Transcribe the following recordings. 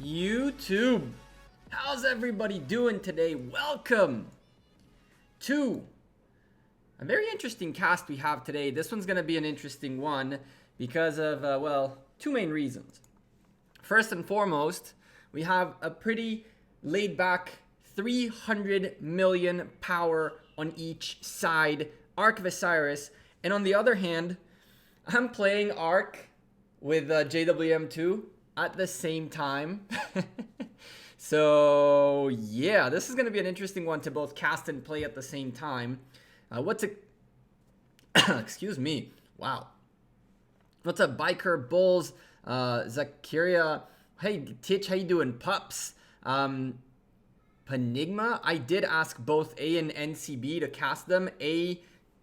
YouTube? How's everybody doing today? Welcome to a very interesting cast we have today. This one's going to be an interesting one because of, well, two main reasons. First and foremost, we have a pretty laid back 300 million power on each side Ark of Osiris. And on the other hand, I'm playing Ark with JWM2 at the same time. So yeah, this is going to be an interesting one to both cast and play at the same time. Excuse me. Wow. What's up, Biker Bulls? Zakaria. Hey, Titch, how you doing? Pups. Panigma. I did ask both A and NCB to cast them. A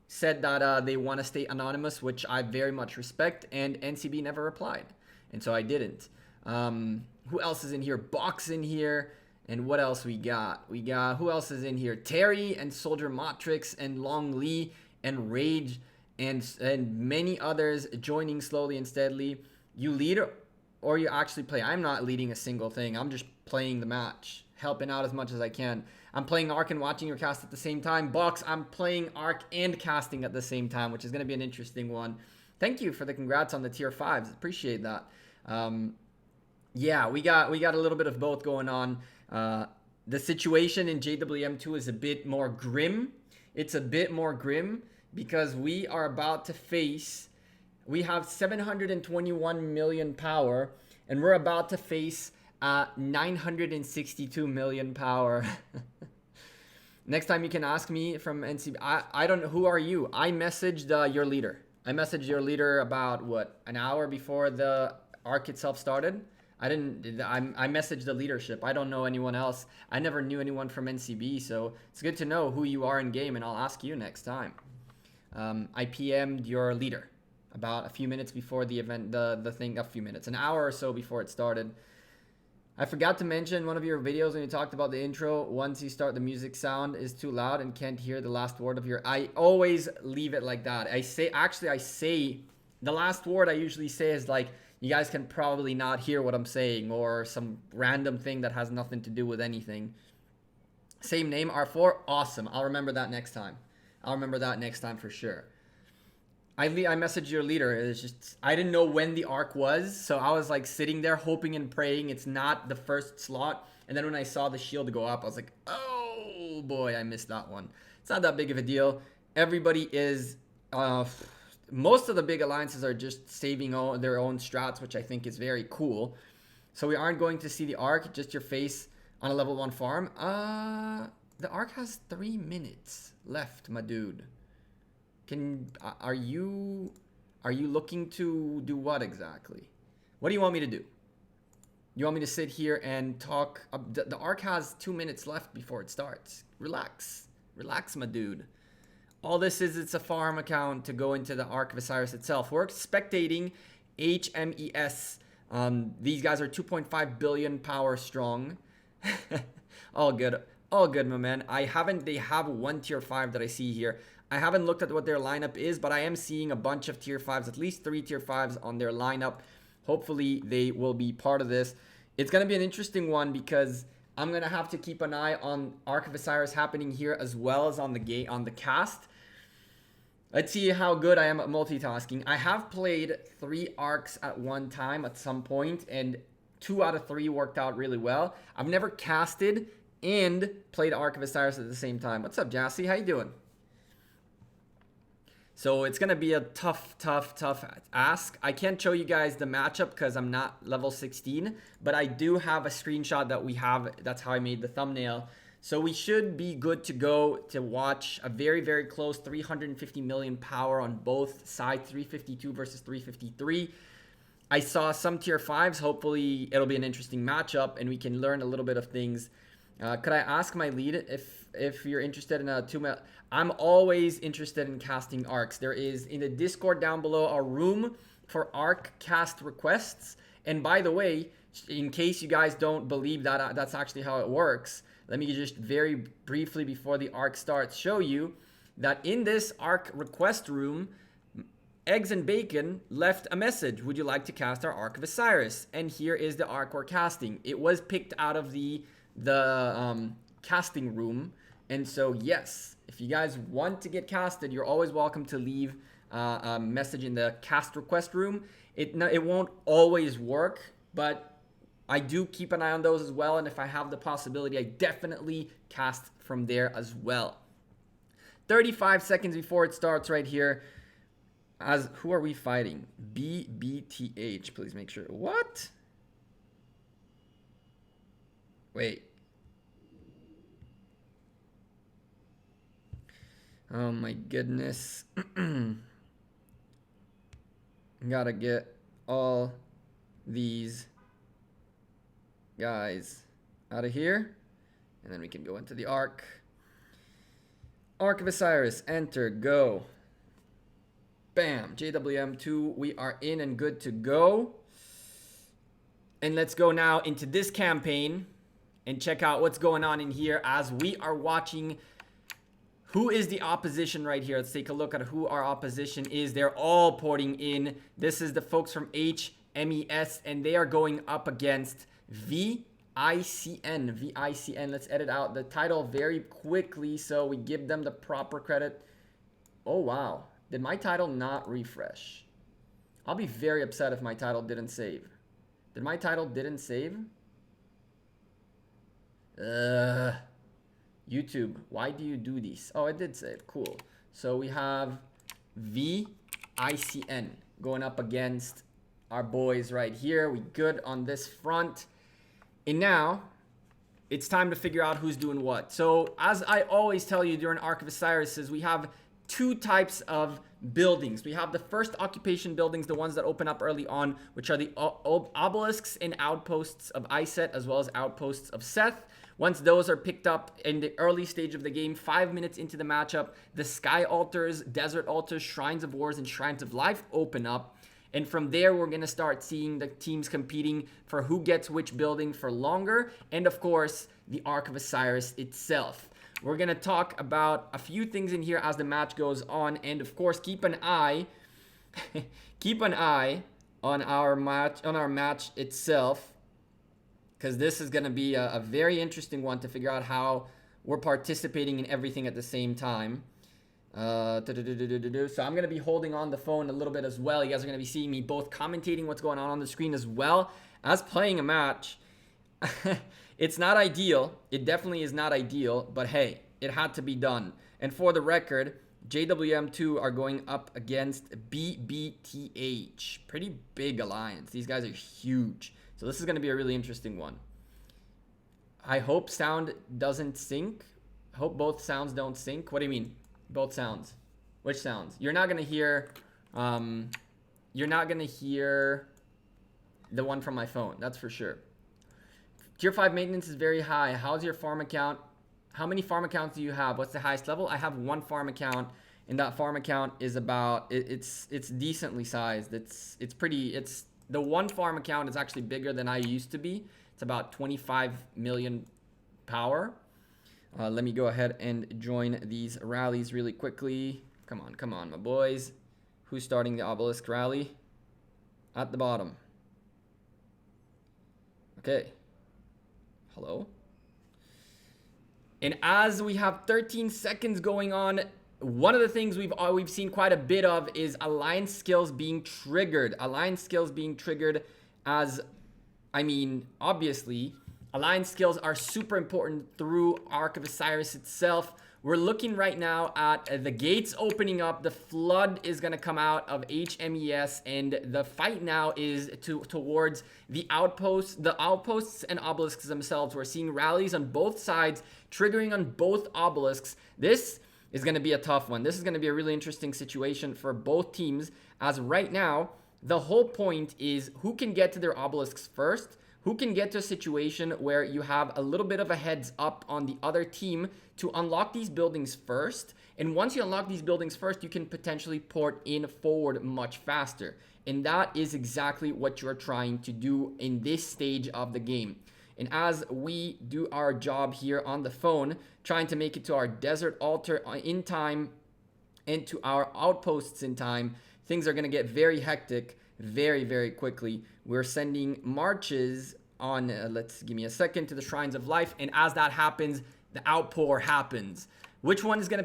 said that they want to stay anonymous, which I very much respect, and NCB never replied, and so I didn't. Who else is in here? Box in here, and what else we got? Who else is in here? Terry and Soldier Matrix and Long Lee and Rage and many others joining slowly and steadily. You lead or you actually play? I'm not leading a single thing. I'm just playing the match, helping out as much as I can. I'm playing Ark and watching your cast at the same time. Box, I'm playing Ark and casting at the same time, which is going to be an interesting one. Thank you for the congrats on the tier 5s. Appreciate that. Yeah, we got a little bit of both going on. The situation in JWM2 is a bit more grim. It's a bit more grim because we are about to face, we have 721 million power, and we're about to face 962 million power. Next time you can ask me from NCB. I don't know, who are you? I messaged your leader. I messaged your leader about, what, an hour before the Ark itself started? I messaged the leadership. I don't know anyone else. I never knew anyone from NCB, so it's good to know who you are in game, and I'll ask you next time. I PM'd your leader about a few minutes before the event, the thing, a few minutes, an hour or so before it started. I forgot to mention one of your videos when you talked about the intro. Once you start, the music sound is too loud and can't hear the last word of your. I always leave it like that. I say the last word I usually say is like, you guys can probably not hear what I'm saying, or some random thing that has nothing to do with anything. Same name, R4. Awesome. I'll remember that next time. I'll remember that next time for sure. I messaged your leader. It's just, I didn't know when the Ark was, so I was like sitting there hoping and praying it's not the first slot. And then when I saw the shield go up, I was like, oh boy, I missed that one. It's not that big of a deal. Everybody is, most of the big alliances are just saving their own strats, which I think is very cool. So we aren't going to see the Ark, just your face on a level 1 farm. The Ark has 3 minutes left, my dude. Are you looking to do what exactly? What do you want me to do? You want me to sit here and talk? The Ark has 2 minutes left before it starts. Relax, my dude. All this is, it's a farm account to go into the Ark of Osiris itself. We're spectating HMES. These guys are 2.5 billion power strong. All good, my man. They have one tier 5 that I see here. I haven't looked at what their lineup is, but I am seeing a bunch of tier 5s, at least 3 tier 5s on their lineup. Hopefully they will be part of this. It's going to be an interesting one because I'm going to have to keep an eye on Ark of Osiris happening here as well as on the cast. Let's see how good I am at multitasking. I have played 3 Arks at one time at some point, and 2 out of 3 worked out really well. I've never casted and played Ark of Osiris at the same time. What's up, Jassy? How you doing? So it's going to be a tough ask. I can't show you guys the matchup because I'm not level 16, but I do have a screenshot that we have. That's how I made the thumbnail. So we should be good to go to watch a very, very close 350 million power on both sides, 352 versus 353. I saw some tier 5s. Hopefully it'll be an interesting matchup and we can learn a little bit of things. Could I ask my lead if you're interested in a 2-man? I'm always interested in casting Arks. There is in the Discord down below a room for Ark cast requests. And by the way, in case you guys don't believe that that's actually how it works, let me just very briefly before the Ark starts show you that in this Ark request room, Eggs and Bacon left a message. Would you like to cast our Ark of Osiris? And here is the Ark we're casting. It was picked out of the casting room. And so, yes, if you guys want to get casted, you're always welcome to leave a message in the cast request room. It won't always work, but I do keep an eye on those as well. And if I have the possibility, I definitely cast from there as well. 35 seconds before it starts right here. Who are we fighting? BBTH. Please make sure. What? Wait. Oh my goodness. Gotta get all these guys out of here. And then we can go into the Ark. Ark of Osiris. Enter. Go. Bam. JWM2. We are in and good to go. And let's go now into this campaign and check out what's going on in here as we are watching who is the opposition right here. Let's take a look at who our opposition is. They're all porting in. This is the folks from HMES, and they are going up against VICN. VICN. Let's edit out the title very quickly so we give them the proper credit. Oh, wow. Did my title not refresh? I'll be very upset if my title didn't save. Did my title didn't save? YouTube, why do you do this? Oh, it did save. Cool. So we have VICN going up against our boys right here. We good on this front. And now it's time to figure out who's doing what. So as I always tell you during Ark of Osiris, we have two types of buildings. We have the first occupation buildings, the ones that open up early on, which are the obelisks and outposts of Iset, as well as outposts of Seth. Once those are picked up in the early stage of the game, 5 minutes into the matchup, the sky altars, desert altars, shrines of wars, and shrines of life open up. And from there, we're going to start seeing the teams competing for who gets which building for longer. And of course, the Ark of Osiris itself. We're going to talk about a few things in here as the match goes on. And of course, keep an eye on our match itself, because this is going to be a very interesting one to figure out how we're participating in everything at the same time. So I'm going to be holding on the phone a little bit as well. You guys are going to be seeing me both commentating what's going on the screen as well as playing a match. It's not ideal. It definitely is not ideal, but hey, it had to be done. And for the record, JWM2 are going up against BBTH. Pretty big alliance. These guys are huge. So this is going to be a really interesting one. I hope sound doesn't sync. I hope both sounds don't sync. What do you mean? Both sounds. Which sounds? You're not going to hear the one from my phone. That's for sure. Tier 5 maintenance is very high. How's your farm account? How many farm accounts do you have? What's the highest level? I have one farm account, and that farm account is about it's decently sized. It's the one farm account is actually bigger than I used to be. It's about 25 million power. Let me go ahead and join these rallies really quickly. Come on, my boys. Who's starting the obelisk rally? At the bottom. Okay. Hello? And as we have 13 seconds going on, one of the things we've seen quite a bit of is alliance skills being triggered. Alliance skills being triggered as, obviously, alliance skills are super important through Ark of Osiris itself. We're looking right now at the gates opening up. The flood is going to come out of HMES, and the fight now is towards the outposts and obelisks themselves. We're seeing rallies on both sides, triggering on both obelisks. This is going to be a tough one. This is going to be a really interesting situation for both teams, as right now, the whole point is who can get to their obelisks first. Who can get to a situation where you have a little bit of a heads up on the other team to unlock these buildings first. And once you unlock these buildings first, you can potentially port in forward much faster. And that is exactly what you're trying to do in this stage of the game. And as we do our job here on the phone, trying to make it to our desert altar in time and to our outposts in time, things are going to get very hectic very, very quickly. We're sending marches on, let's give me a second, to the Shrines of Life. And as that happens, the outpour happens. Who's gonna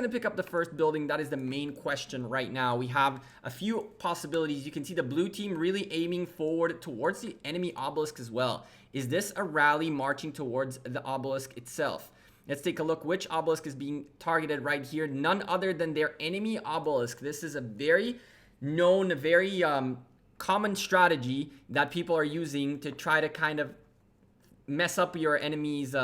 pick up the first building? That is the main question right now. We have a few possibilities. You can see the blue team really aiming forward towards the enemy obelisk as well. Is this a rally marching towards the obelisk itself? Let's take a look which obelisk is being targeted right here. None other than their enemy obelisk. This is a very known, very common strategy that people are using to try to kind of mess up your enemies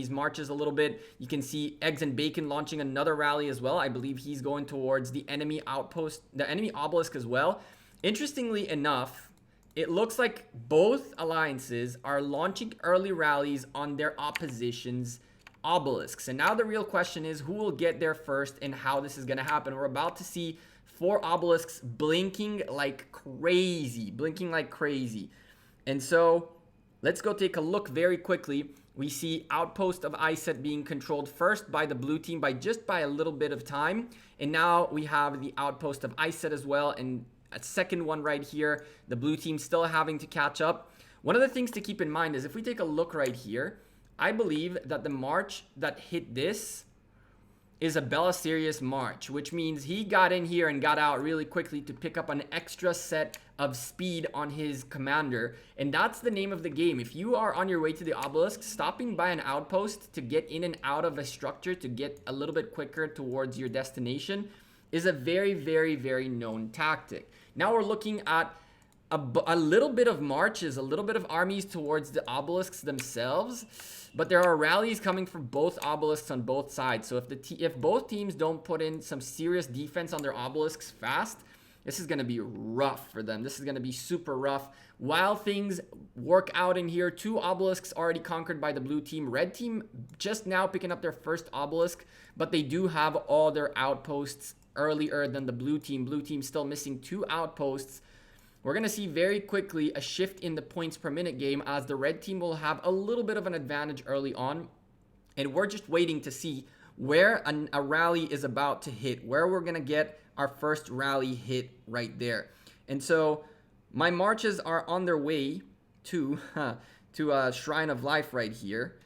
marches a little bit. You can see Eggs and Bacon launching another rally as well. I believe he's going towards the enemy outpost, the enemy obelisk as well. Interestingly enough, it looks like both alliances are launching early rallies on their opposition's obelisks. And now the real question is who will get there first and how this is going to happen. We're about to see 4 obelisks blinking like crazy. And so let's go take a look very quickly. We see Outpost of Iset being controlled first by the blue team by a little bit of time. And now we have the Outpost of Iset as well. And a second one right here. The blue team still having to catch up. One of the things to keep in mind is if we take a look right here, I believe that the march that hit this is a Belisarius march, which means he got in here and got out really quickly to pick up an extra set of speed on his commander. And that's the name of the game. If you are on your way to the obelisk, stopping by an outpost to get in and out of a structure to get a little bit quicker towards your destination is a very, very, very known tactic. Now we're looking at a little bit of marches, a little bit of armies towards the obelisks themselves. But there are rallies coming from both obelisks on both sides. So if both teams don't put in some serious defense on their obelisks fast, this is going to be rough for them. This is going to be super rough. While things work out in here, 2 obelisks already conquered by the blue team. Red team just now picking up their first obelisk, but they do have all their outposts earlier than the blue team. Blue team still missing 2 outposts. We're going to see very quickly a shift in the points per minute game as the red team will have a little bit of an advantage early on. And we're just waiting to see where a rally is about to hit, where we're going to get our first rally hit right there. And so my marches are on their way to Shrine of Life right here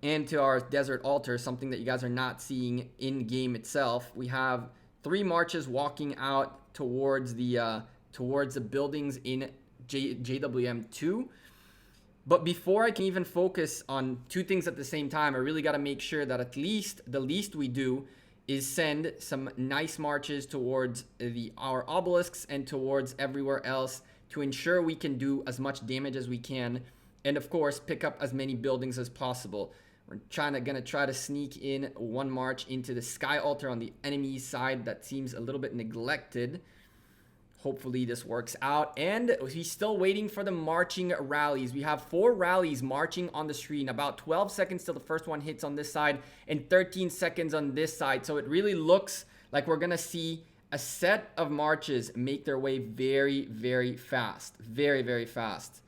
and to our desert altar, something that you guys are not seeing in game itself. We have 3 marches walking out towards the buildings in JWM2. But before I can even focus on 2 things at the same time, I really got to make sure that at least the least we do is send some nice marches towards our obelisks and towards everywhere else to ensure we can do as much damage as we can. And of course, pick up as many buildings as possible. We're gonna try to sneak in 1 march into the sky altar on the enemy side that seems a little bit neglected. Hopefully this works out. And he's still waiting for the marching rallies. We have 4 rallies marching on the screen. About 12 seconds till the first one hits on this side and 13 seconds on this side. So it really looks like we're going to see a set of marches make their way very, very fast. Very, very fast.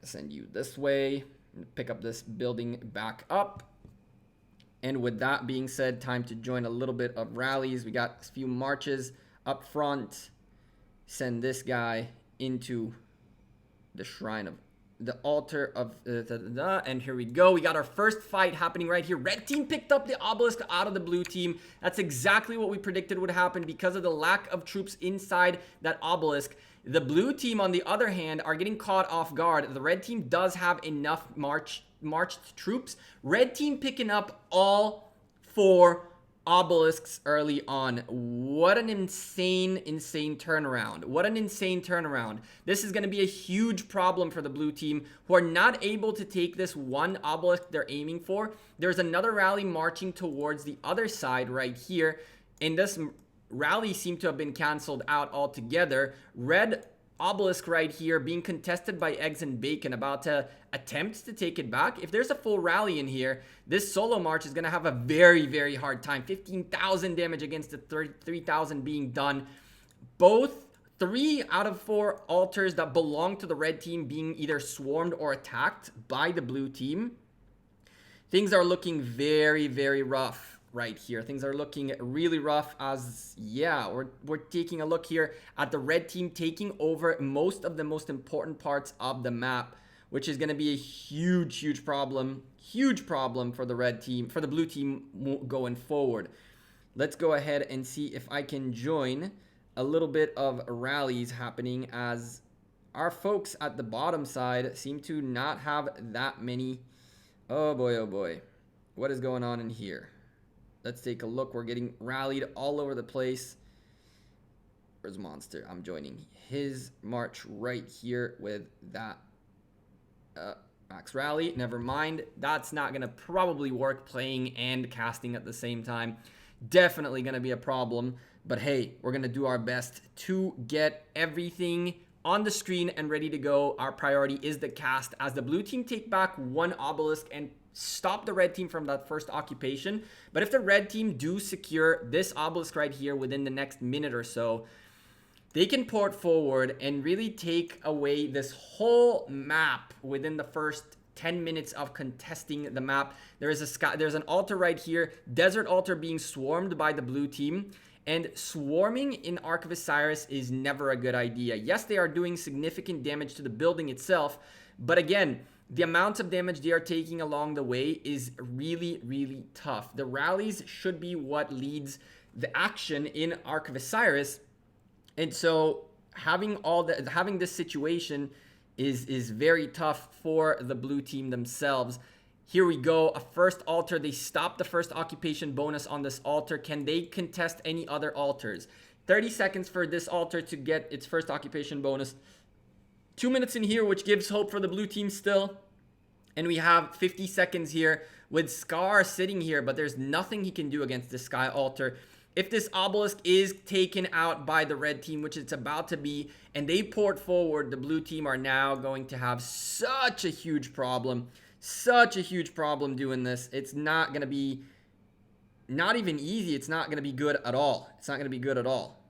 Send you this way. Pick up this building back up. And with that being said, time to join a little bit of rallies. We got a few marches up front. Send this guy into the shrine of the altar of and here we go. We got our first fight happening right here. Red team picked up the obelisk out of the blue team. That's exactly what we predicted would happen because of the lack of troops inside that obelisk. The blue team, on the other hand, are getting caught off guard. The red team does have enough marched troops. Red team picking up all 4 obelisks early on. What an insane turnaround. What an insane turnaround. This is going to be a huge problem for the blue team who are not able to take this 1 obelisk they're aiming for. There's another rally marching towards the other side right here, and this rally seemed to have been canceled out altogether. Red obelisk right here being contested by Eggs and Bacon, about to attempt to take it back. If there's a full rally in here, this solo march is going to have a very, very hard time. 15,000 damage against the 33,000 being done. Both 3 out of 4 altars that belong to the red team being either swarmed or attacked by the blue team. Things are looking very, very rough. right here. Things are looking really rough as, yeah, we're taking a look here at the red team taking over most of the most important parts of the map, which is going to be a huge problem for the red team, for the blue team going forward. Let's go ahead and see if I can join a little bit of rallies happening, as our folks at the bottom side seem to not have that many. Oh boy. What is going on in here? Let's take a look. We're getting rallied all over the place. Where's Monster? I'm joining his march right here with that max rally. Never mind. That's not going to probably work playing and casting at the same time. Definitely going to be a problem. But hey, we're going to do our best to get everything on the screen and ready to go. Our priority is the cast, as the blue team take back one obelisk and stop the red team from that first occupation. But if the red team do secure this obelisk right here within the next minute or so, they can port forward and really take away this whole map within the first 10 minutes of contesting the map. There's an altar right here, desert altar being swarmed by the blue team. And swarming in Ark of Osiris is never a good idea. Yes, they are doing significant damage to the building itself, but again, the amount of damage they are taking along the way is really tough. The rallies should be what leads the action in Ark of Osiris. And so having this situation is very tough for the blue team themselves. Here we go, a first altar. They stop the first occupation bonus on this altar. Can they contest any other altars? 30 seconds for this altar to get its first occupation bonus. 2 minutes in here, which gives hope for the blue team still. And we have 50 seconds here with Scar sitting here, but there's nothing he can do against this sky altar. If this obelisk is taken out by the red team, which it's about to be, and they port forward, the blue team are now going to have such a huge problem. Such a huge problem doing this. It's not going to be, not even easy. It's not going to be good at all. It's not going to be good at all.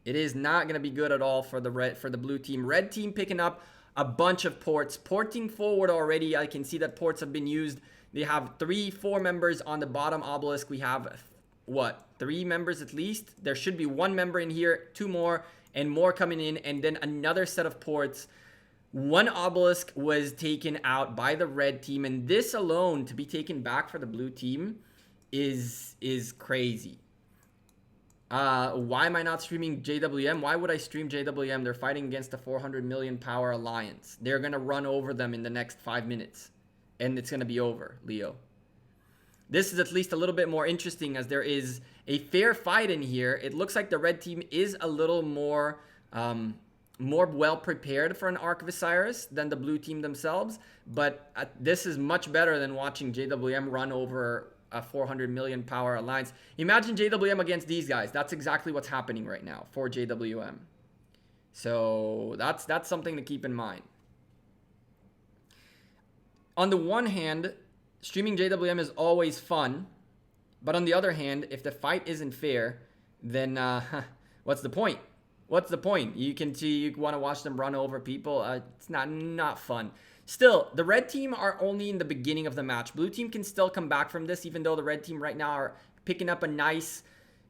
It is not going to be good at all for the blue team. Red team picking up a bunch of ports, porting forward already. I can see that ports have been used. They have 4 members on the bottom obelisk. We have, what, 3 members at least? There should be 1 member in here, 2 more, and more coming in, and then another set of ports. 1 obelisk was taken out by the red team, and this alone to be taken back for the blue team is crazy. Why am I not streaming JWM? Why would I stream JWM? They're fighting against the 400 million power alliance. They're going to run over them in the next 5 minutes, and it's going to be over, Leo. This is at least a little bit more interesting, as there is a fair fight in here. It looks like the red team is a little more well prepared for an Ark of Osiris than the blue team themselves, but this is much better than watching JWM run over a 400 million power alliance. Imagine JWM against these guys. That's exactly what's happening right now for JWM. So that's something to keep in mind. On the one hand, streaming JWM is always fun, but on the other hand, if the fight isn't fair, then what's the point? What's the point? You can see, you want to watch them run over people. It's not fun. Still, the red team are only in the beginning of the match. Blue team can still come back from this, even though the red team right now are picking up a nice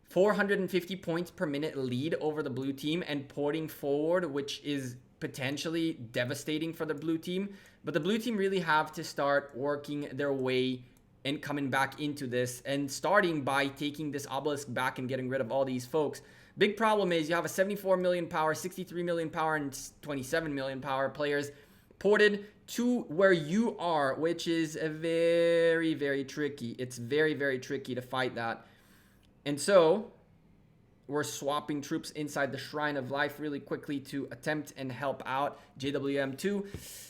450 points per minute lead over the blue team and porting forward, which is potentially devastating for the blue team. But the blue team really have to start working their way and coming back into this, and starting by taking this obelisk back and getting rid of all these folks. Big problem is you have a 74 million power, 63 million power, and 27 million power players ported to where you are, which is a very tricky. It's very tricky to fight that. And so we're swapping troops inside the Shrine of Life really quickly to attempt and help out JWM2.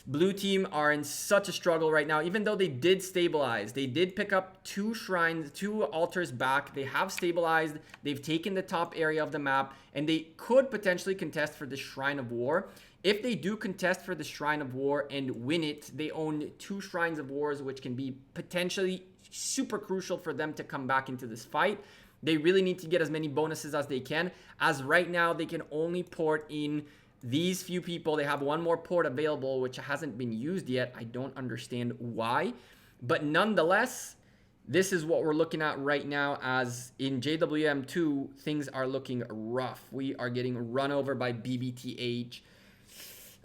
Blue team are in such a struggle right now, even though they did stabilize. They did pick up 2 shrines, 2 altars back. They have stabilized. They've taken the top area of the map, and they could potentially contest for the Shrine of War. If they do contest for the Shrine of War and win it, they own 2 Shrines of Wars, which can be potentially super crucial for them to come back into this fight. They really need to get as many bonuses as they can. As right now, they can only port in these few people. They have 1 more port available, which hasn't been used yet. I don't understand why. But nonetheless, this is what we're looking at right now, as in JWM2, things are looking rough. We are getting run over by BBTH.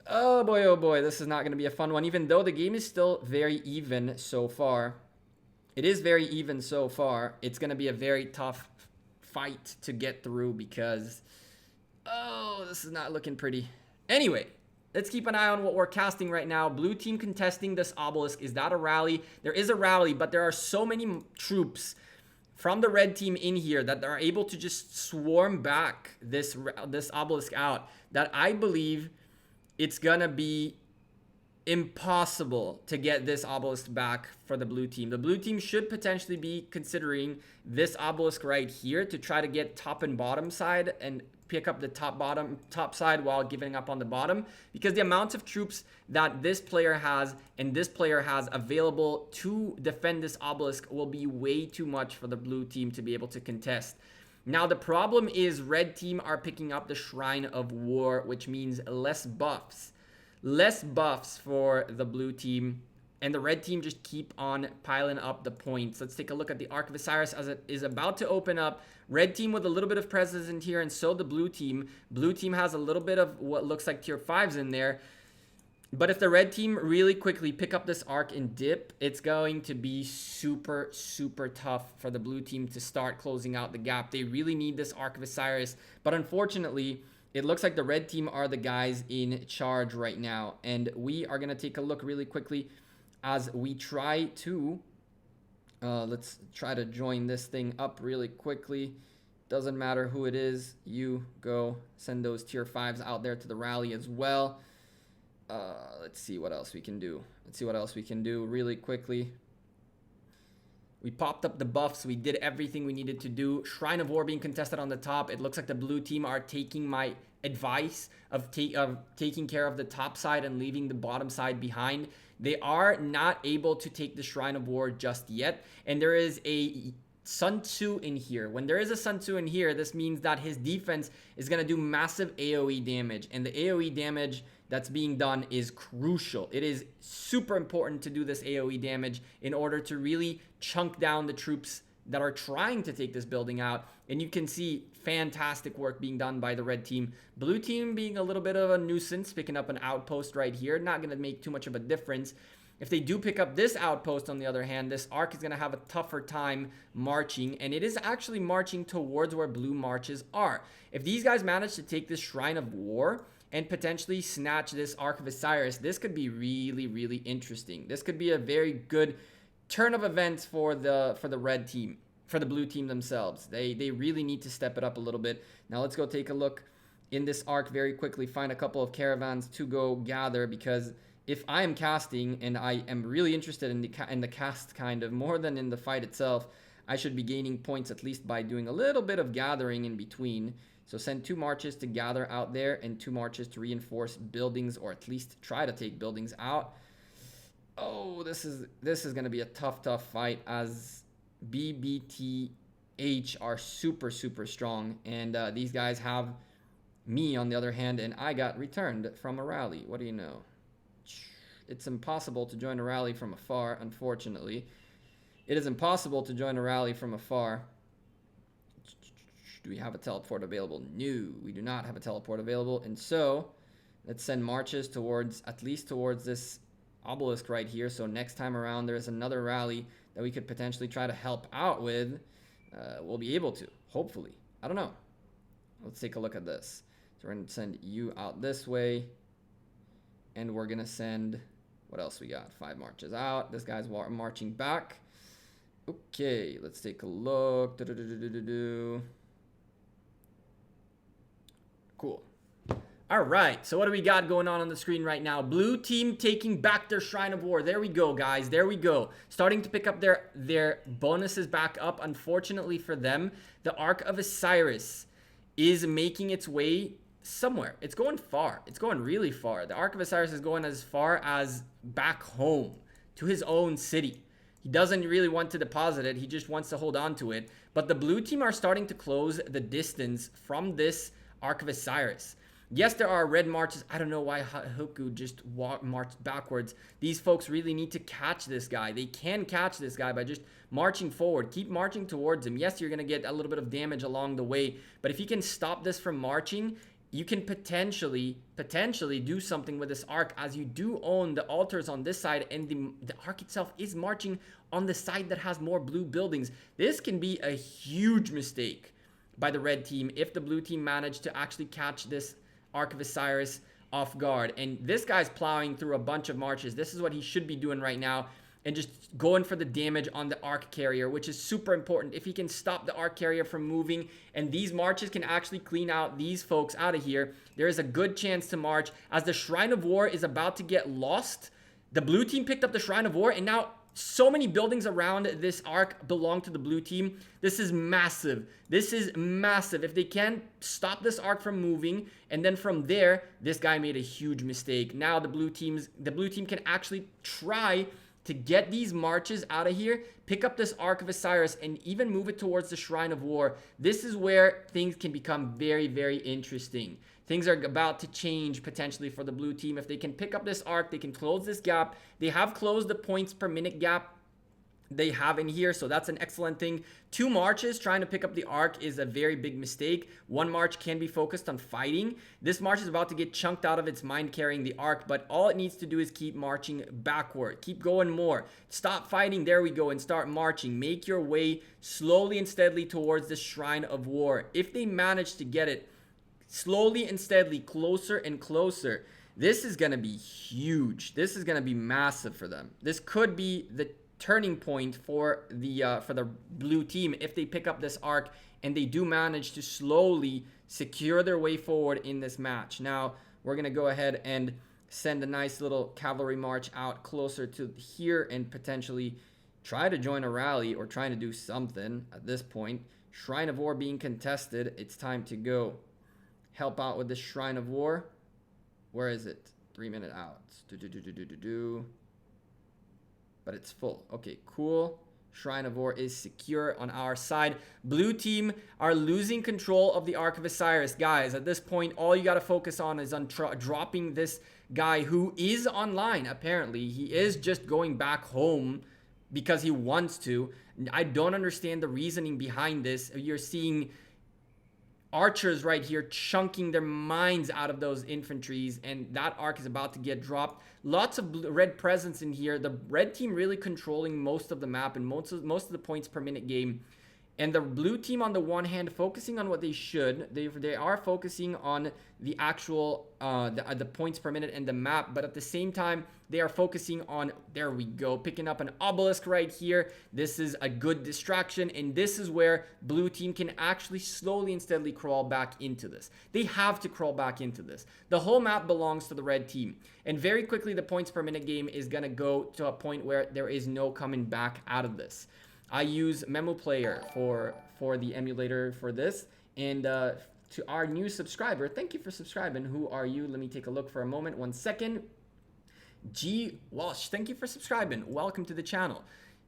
Oh boy, this is not going to be a fun one, even though the game is still very even so far. It is very even so far. It's going to be a very tough fight to get through because, oh, this is not looking pretty. Anyway, let's keep an eye on what we're casting right now. Blue team contesting this obelisk. Is that a rally? There is a rally, but there are so many troops from the red team in here that are able to just swarm back this obelisk out that I believe it's gonna be impossible to get this obelisk back for the blue team. The blue team should potentially be considering this obelisk right here to try to get top and bottom side and pick up the top side while giving up on the bottom, because the amount of troops that this player has and this player has available to defend this obelisk will be way too much for the blue team to be able to contest. Now the problem is red team are picking up the Shrine of War, which means less buffs for the blue team, and the red team just keep on piling up the points. Let's take a look at the Ark of Osiris as it is about to open up. Red team with a little bit of presence in here, and so the blue team. Blue team has a little bit of what looks like tier 5s in there. But if the red team really quickly pick up this Ark and dip, it's going to be super tough for the blue team to start closing out the gap. They really need this Ark of Osiris, but unfortunately, it looks like the red team are the guys in charge right now. And we are going to take a look really quickly as we try to, let's try to join this thing up really quickly. Doesn't matter who it is, you go send those tier 5s out there to the rally as well. Let's see what else we can do. Let's see what else we can do really quickly. We popped up the buffs. We did everything we needed to do. Shrine of War being contested on the top. It looks like the blue team are taking my advice of taking care of the top side and leaving the bottom side behind. They are not able to take the Shrine of War just yet. And there is a Sun Tzu in here. When there is a Sun Tzu in here, this means that his defense is going to do massive AoE damage. And the AoE damage that's being done is crucial. It is super important to do this AoE damage in order to really chunk down the troops that are trying to take this building out. And you can see fantastic work being done by the red team. Blue team being a little bit of a nuisance, picking up an outpost right here. Not going to make too much of a difference. If they do pick up this outpost, on the other hand, this Ark is going to have a tougher time marching, and it is actually marching towards where blue marches are. If these guys manage to take this Shrine of War and potentially snatch this Ark of Osiris, this could be really interesting. This could be a very good turn of events for the red team, for the blue team themselves. They really need to step it up a little bit. Now let's go take a look in this Ark very quickly, find a couple of caravans to go gather, because if I am casting and I am really interested in the cast kind of more than in the fight itself, I should be gaining points at least by doing a little bit of gathering in between. So send 2 marches to gather out there and 2 marches to reinforce buildings, or at least try to take buildings out. Oh, this is going to be a tough fight, as BBTH are super strong, and these guys have me on the other hand, and I got returned from a rally. What do you know? It's impossible to join a rally from afar, unfortunately. It is impossible to join a rally from afar. Do we have a teleport available? No, we do not have a teleport available. And so, let's send marches towards, at least towards this obelisk right here. So next time around, there's another rally that we could potentially try to help out with. We'll be able to, hopefully. I don't know. Let's take a look at this. So we're going to send you out this way. And we're going to send, what else we got? 5 marches out. This guy's marching back. Okay, let's take a look. Cool. All right, so what do we got going on the screen right now? Blue team taking back their Shrine of War. There we go, guys. There we go. Starting to pick up their bonuses back up. Unfortunately for them, the Ark of Osiris is making its way somewhere. It's going far. It's going really far. The Ark of Osiris is going as far as back home to his own city. He doesn't really want to deposit it. He just wants to hold on to it. But the blue team are starting to close the distance from this Ark of Osiris. Yes, there are red marches. I don't know why Hoku just marched backwards. These folks really need to catch this guy. They can catch this guy by just marching forward. Keep marching towards him. Yes, you're going to get a little bit of damage along the way, but if you can stop this from marching, you can potentially do something with this Ark, as you do own the altars on this side, and the Ark itself is marching on the side that has more blue buildings. This can be a huge mistake by the red team if the blue team managed to actually catch this Ark of Osiris off guard. And this guy's plowing through a bunch of marches. This is what he should be doing right now, and just going for the damage on the Ark carrier, which is super important. If he can stop the Ark carrier from moving, and these marches can actually clean out these folks out of here, there is a good chance to march. As the Shrine of War is about to get lost, the blue team picked up the Shrine of War, and now so many buildings around this Ark belong to the blue team. This is massive. This is massive. If they can stop this Ark from moving, and then from there, this guy made a huge mistake. Now the blue team can actually try to get these marches out of here, pick up this Ark of Osiris, and even move it towards the Shrine of War. This is where things can become very, very interesting. Things are about to change potentially for the blue team. If they can pick up this Ark, they can close this gap. They have closed the points per minute gap they have in here, so that's an excellent thing. 2 marches trying to pick up the Ark is a very big mistake. 1 march can be focused on fighting. This march is about to get chunked out of its mind carrying the Ark, but all it needs to do is keep marching backward. Keep going more. Stop fighting, there we go, and start marching. Make your way slowly and steadily towards the Shrine of War. If they manage to get it slowly and steadily closer and closer, this is going to be huge. This is going to be massive for them. This could be the turning point for the blue team if they pick up this Ark and they do manage to slowly secure their way forward in this match. Now we're gonna go ahead and send a nice little cavalry march out closer to here and potentially try to join a rally or trying to do something at this point. Shrine of War being contested. It's time to go help out with the Shrine of War. Where is it? 3 minute out. But it's full. Okay, cool. Shrine of War is secure on our side. Blue team are losing control of the Ark of Osiris. Guys, at this point, all you got to focus on is on dropping this guy who is online, apparently. He is just going back home because he wants to. I don't understand the reasoning behind this. You're seeing archers right here chunking their minds out of those infantries, and that Ark is about to get dropped. Lots of red presence in here. The red team really controlling most of the map and most of the points per minute game. And the blue team, on the one hand, focusing on what they should. They are focusing on the actual the points per minute and the map, but at the same time, they are focusing on, there we go, picking up an obelisk right here. This is a good distraction, and this is where blue team can actually slowly and steadily crawl back into this. They have to crawl back into this. The whole map belongs to the red team, and very quickly the points per minute game is gonna go to a point where there is no coming back out of this. I use Memo Player for the emulator for this. And to our new subscriber, thank you for subscribing. Who are you? Let me take a look for a moment. 1 second. G Walsh, thank you for subscribing. Welcome to the channel.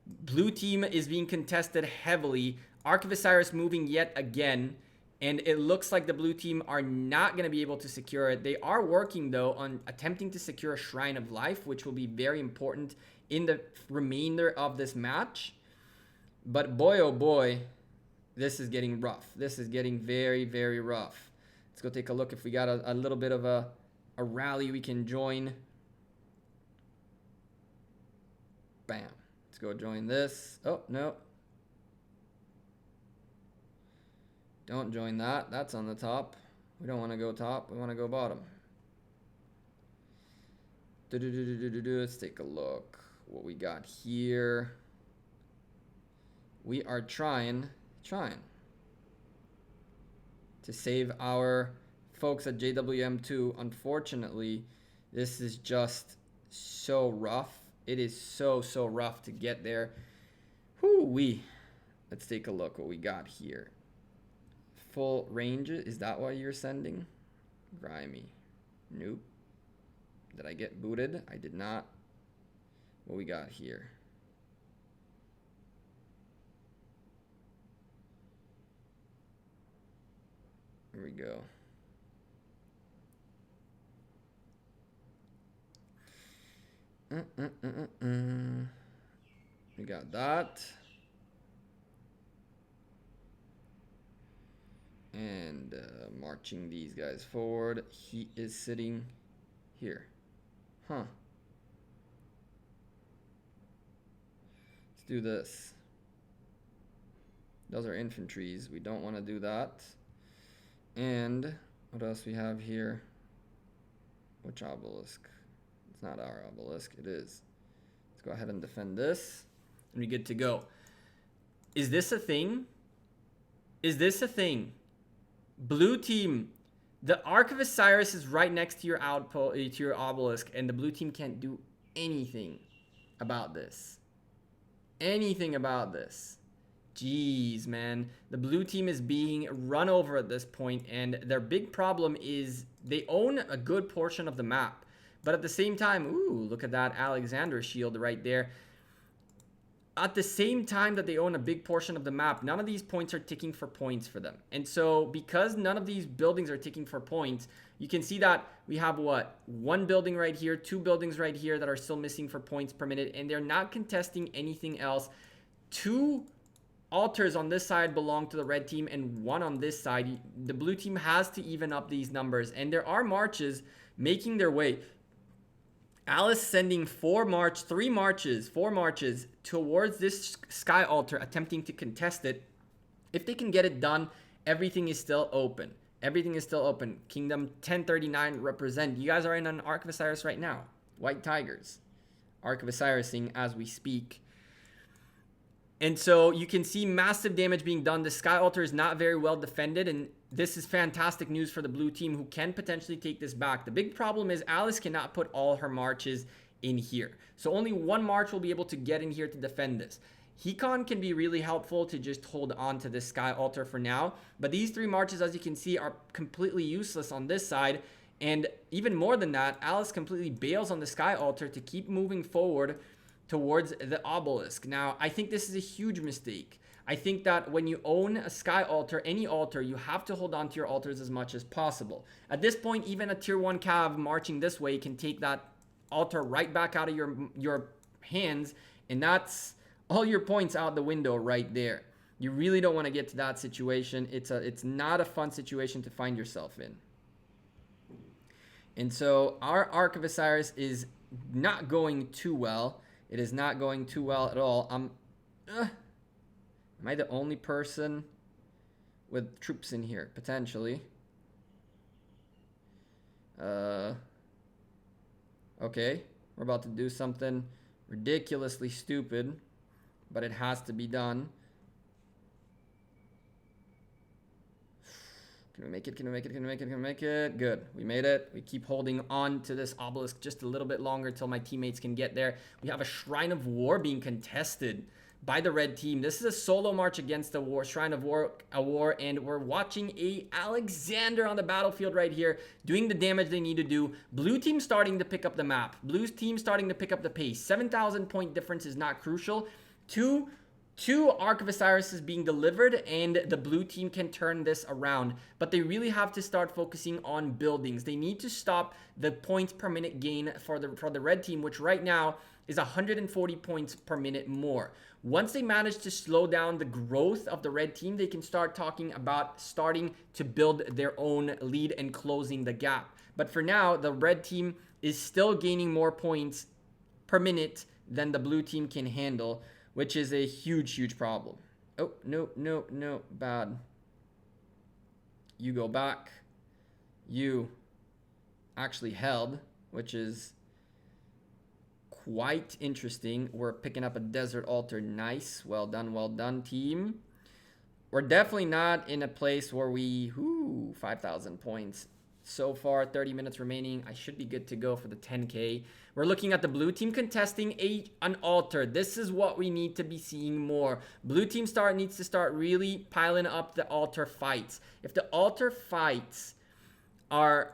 Blue team is being contested heavily. Ark of Osiris moving yet again. And it looks like the blue team are not going to be able to secure it. They are working, though, on attempting to secure a Shrine of Life, which will be very important in the remainder of this match. But boy, oh boy, this is getting rough. This is getting very, very rough. Let's go take a look if we got a little bit of a rally we can join. Bam. Let's go join this. Oh, no. Don't join that. That's on the top. We don't want to go top. We want to go bottom. Let's take a look what we got here. We are trying to save our folks at JWM2. Unfortunately, this is just so rough. It is so rough to get there. Whoo-wee. Let's take a look what we got here. Full range. Is that what you're sending? Grimy. Nope. Did I get booted? I did not. What we got here? Here we go. We got that. And marching these guys forward. He is sitting here. Huh. Let's do this. Those are infantries. We don't want to do that. And what else we have here? Which obelisk? It's not our obelisk. It is. Let's go ahead and defend this. And we're good to go. Is this a thing? Is this a thing? Blue team. The Ark of Osiris is right next to your outpost, to your obelisk, and the blue team can't do anything about this. Anything about this. Jeez, man. The blue team is being run over at this point, and their big problem is they own a good portion of the map. But at the same time, ooh, look at that Alexander shield right there. At the same time that they own a big portion of the map, none of these points are ticking for points for them. And so because none of these buildings are ticking for points, you can see that we have what? One building right here, two buildings right here that are still missing for points per minute, and they're not contesting anything else. Two altars on this side belong to the red team and one on this side. The blue team has to even up these numbers, and there are marches making their way. Alice sending four marches towards this sky altar, attempting to contest it. If they can get it done, everything is still open. Everything is still open. Kingdom 1039 represent. You guys are in an Ark of Osiris right now. White Tigers. Ark of Osirising as we speak. And so you can see massive damage being done. The sky altar is not very well defended, and this is fantastic news for the blue team who can potentially take this back. The big problem is Alice cannot put all her marches in here. So only one march will be able to get in here to defend this. Hecon can be really helpful to just hold on to this sky altar for now. But these three marches, as you can see, are completely useless on this side. And even more than that, Alice completely bails on the sky altar to keep moving forward towards the obelisk. Now, I think this is a huge mistake. I think that when you own a sky altar, any altar, you have to hold on to your altars as much as possible. At this point, even a tier 1 cav marching this way can take that altar right back out of your hands, and that's all your points out the window right there. You really don't want to get to that situation. It's not a fun situation to find yourself in. And so our Ark of Osiris is not going too well. It is not going too well at all. Am I the only person with troops in here? Potentially. Okay. We're about to do something ridiculously stupid, but it has to be done. Can we make it? Can we make it? Can we make it? Can we make it? Good. We made it. We keep holding on to this obelisk just a little bit longer till my teammates can get there. We have a Shrine of War being contested by the red team. This is a solo march against a war, Shrine of War, and we're watching a Alexander on the battlefield right here doing the damage they need to do. Blue team starting to pick up the map. Blue team starting to pick up the pace. 7,000 point difference is not crucial. Two Ark of Osiris is being delivered, and the blue team can turn this around. But they really have to start focusing on buildings. They need to stop the points per minute gain for the red team, which right now is 140 points per minute more. Once they manage to slow down the growth of the red team, they can start talking about starting to build their own lead and closing the gap. But for now, the red team is still gaining more points per minute than the blue team can handle, which is a huge, huge problem. Oh, no, bad. You go back. You actually held, which is quite interesting. We're picking up a desert altar. Nice. Well done, team. We're definitely not in a place where we, 5,000 points. So far, 30 minutes remaining. I should be good to go for the 10K. We're looking at the blue team contesting an altar. This is what we need to be seeing more. Blue team needs to start really piling up the altar fights. If the altar fights are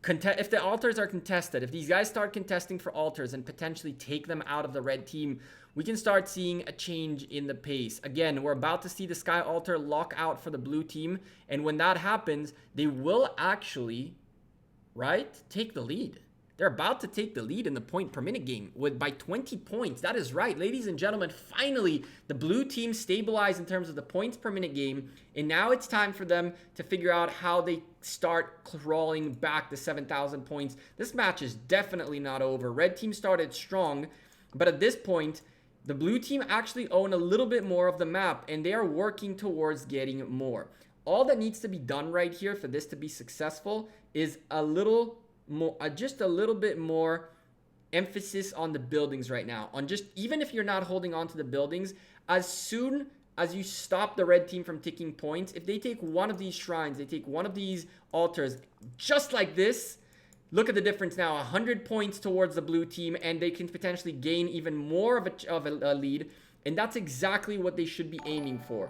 if the altars are contested, if these guys start contesting for altars and potentially take them out of the red team, we can start seeing a change in the pace. Again, we're about to see the sky altar lock out for the blue team, and when that happens, they will actually, take the lead. They're about to take the lead in the point per minute game by 20 points. That is right, ladies and gentlemen. Finally, the blue team stabilized in terms of the points per minute game. And now it's time for them to figure out how they start crawling back to 7,000 points. This match is definitely not over. Red team started strong, but at this point, the blue team actually own a little bit more of the map, and they are working towards getting more. All that needs to be done right here for this to be successful is a little more, just a little bit more emphasis on the buildings right now. On just, even if you're not holding on to the buildings, as soon as you stop the red team from taking points, if they take one of these shrines, they take one of these altars, just like this, look at the difference now, 100 points towards the blue team, and they can potentially gain even more of a lead, and that's exactly what they should be aiming for.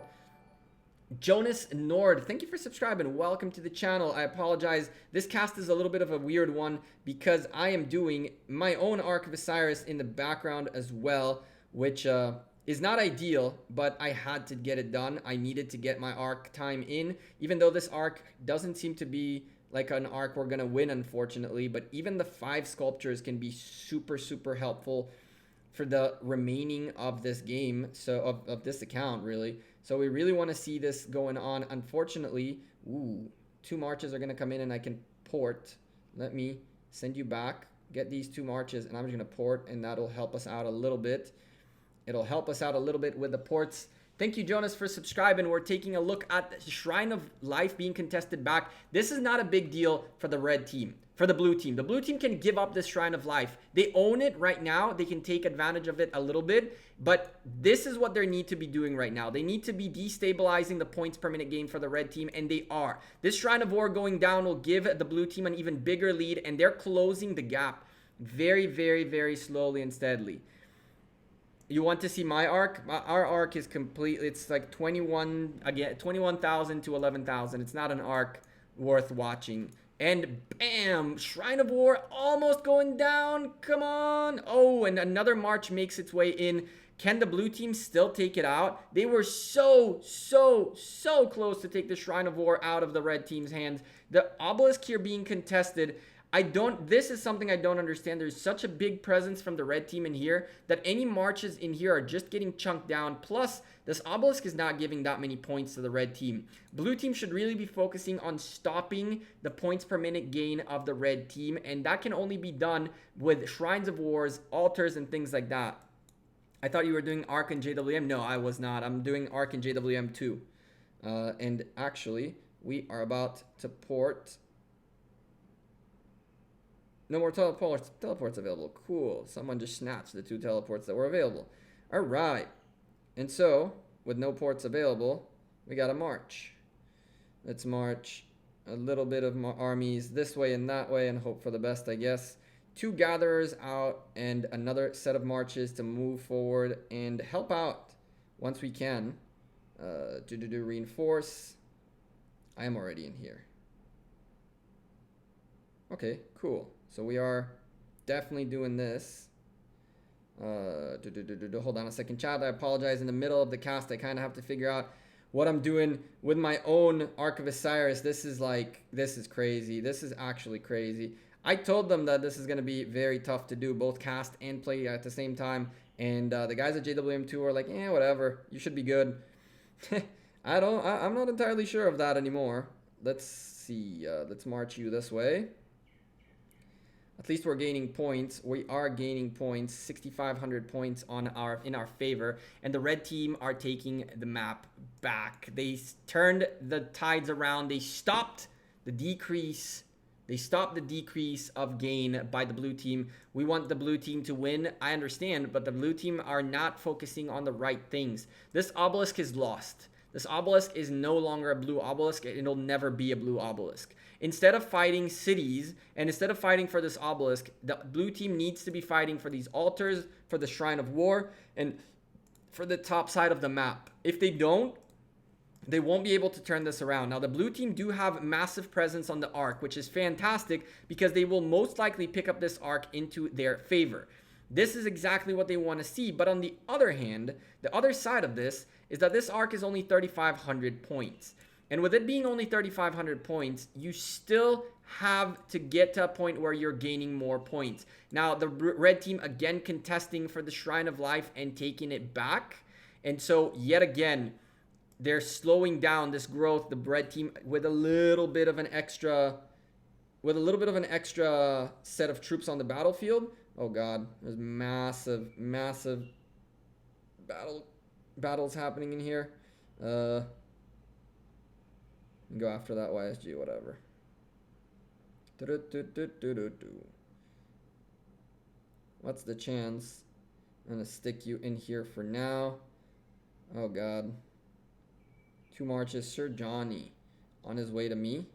Jonas Nord, thank you for subscribing. Welcome to the channel. I apologize. This cast is a little bit of a weird one because I am doing my own Ark of Osiris in the background as well, which is not ideal, but I had to get it done. I needed to get my Ark time in, even though this Ark doesn't seem to be like an Ark we're going to win, unfortunately. But even the 5 sculptures can be super, super helpful for the remaining of this game, so of this account, really. So we really want to see this going on. Unfortunately, 2 marches are going to come in and I can port. Let me send you back, get these 2 marches, and I'm just going to port, and that'll help us out a little bit. It'll help us out a little bit with the ports. Thank you, Jonas, for subscribing. We're taking a look at the Shrine of Life being contested back. This is not a big deal for the red team, for the blue team. The blue team can give up this Shrine of Life. They own it right now. They can take advantage of it a little bit, but this is what they need to be doing right now. They need to be destabilizing the points per minute game for the red team, and they are. This Shrine of War going down will give the blue team an even bigger lead, and they're closing the gap very, very, very slowly and steadily. You want to see my Ark? Our Ark is complete. It's like 21,000 to 11,000. It's not an Ark worth watching. And bam, Shrine of War almost going down. Come on. Oh, and another march makes its way in. Can the blue team still take it out? They were so close to take the Shrine of War out of the red team's hands. The obelisk here being contested. This is something I don't understand. There's such a big presence from the red team in here that any marches in here are just getting chunked down. Plus, this obelisk is not giving that many points to the red team. Blue team should really be focusing on stopping the points per minute gain of the red team, and that can only be done with Shrines of Wars, altars, and things like that. I thought you were doing Ark and JWM. No, I was not. I'm doing Ark and JWM too. And actually, we are about to port. No more teleports available. Cool. Someone just snatched the 2 teleports that were available. All right. And so, with no ports available, we got to march. Let's march a little bit of armies this way and that way and hope for the best, I guess. 2 gatherers out and another set of marches to move forward and help out once we can. Reinforce. I am already in here. Okay, cool. So we are definitely doing this. Hold on a second, chat. I apologize. In the middle of the cast, I kind of have to figure out what I'm doing with my own Ark of Osiris. This is crazy. This is actually crazy. I told them that this is going to be very tough to do, both cast and play at the same time. And the guys at JWM2 are like, whatever. You should be good. I'm not entirely sure of that anymore. Let's see. Let's march you this way. At least we're gaining points. We are gaining points, 6,500 points in our favor, and the red team are taking the map back. They turned the tides around. They stopped the decrease. They stopped the decrease of gain by the blue team. We want the blue team to win. I understand, but the blue team are not focusing on the right things. This obelisk is lost. This obelisk is no longer a blue obelisk. It'll never be a blue obelisk. Instead of fighting cities, and instead of fighting for this obelisk, the blue team needs to be fighting for these altars, for the Shrine of War, and for the top side of the map. If they don't, they won't be able to turn this around. Now, the blue team do have massive presence on the Ark, which is fantastic because they will most likely pick up this Ark into their favor. This is exactly what they want to see. But on the other hand, the other side of this is that this Ark is only 3,500 points. And with it being only 3,500 points, you still have to get to a point where you're gaining more points. Now, the red team again contesting for the Shrine of Life and taking it back. And so, yet again, they're slowing down this growth, the red team, with a little bit of an extra set of troops on the battlefield. Oh God, there's massive battles happening in here. Go after that YSG, whatever. What's the chance? I'm gonna stick you in here for now. Oh God. 2 marches. Sir Johnny on his way to me.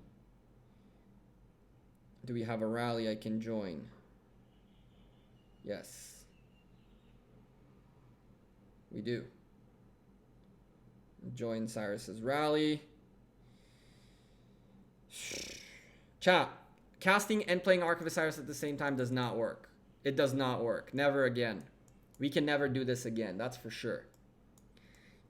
Do we have a rally I can join? Yes. We do. Join Cyrus's rally. Chat. Casting and playing Ark of Osiris at the same time does not work. It does not work. Never again. We can never do this again. That's for sure.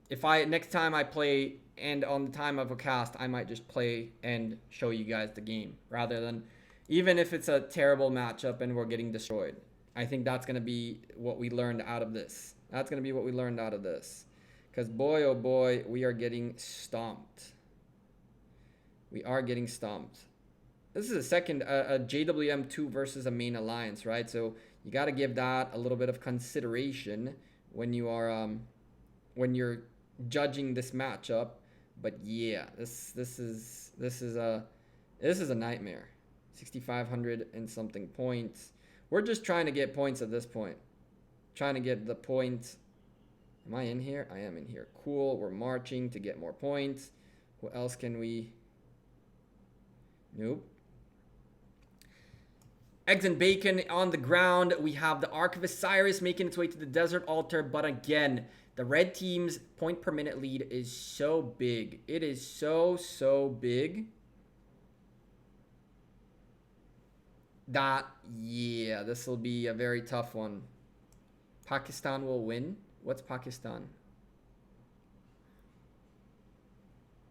Next time I play and on the time of a cast, I might just play and show you guys the game rather than, even if it's a terrible matchup and we're getting destroyed. I think that's going to be what we learned out of this. That's going to be what we learned out of this. Because boy, oh boy, we are getting stomped. We are getting stomped. This is a second, a JWM2 versus a main alliance, right? So you got to give that a little bit of consideration when you are, when you're judging this matchup. But yeah, this is a nightmare. 6,500 and something points. We're just trying to get points at this point. Trying to get the points. Am I in here? I am in here. Cool. We're marching to get more points. What else can we? Nope. Eggs and bacon on the ground. We have the Ark of Osiris making its way to the desert altar. But again, the red team's point per minute lead is so big. It is so big. That, yeah, this will be a very tough one. Pakistan will win. What's Pakistan?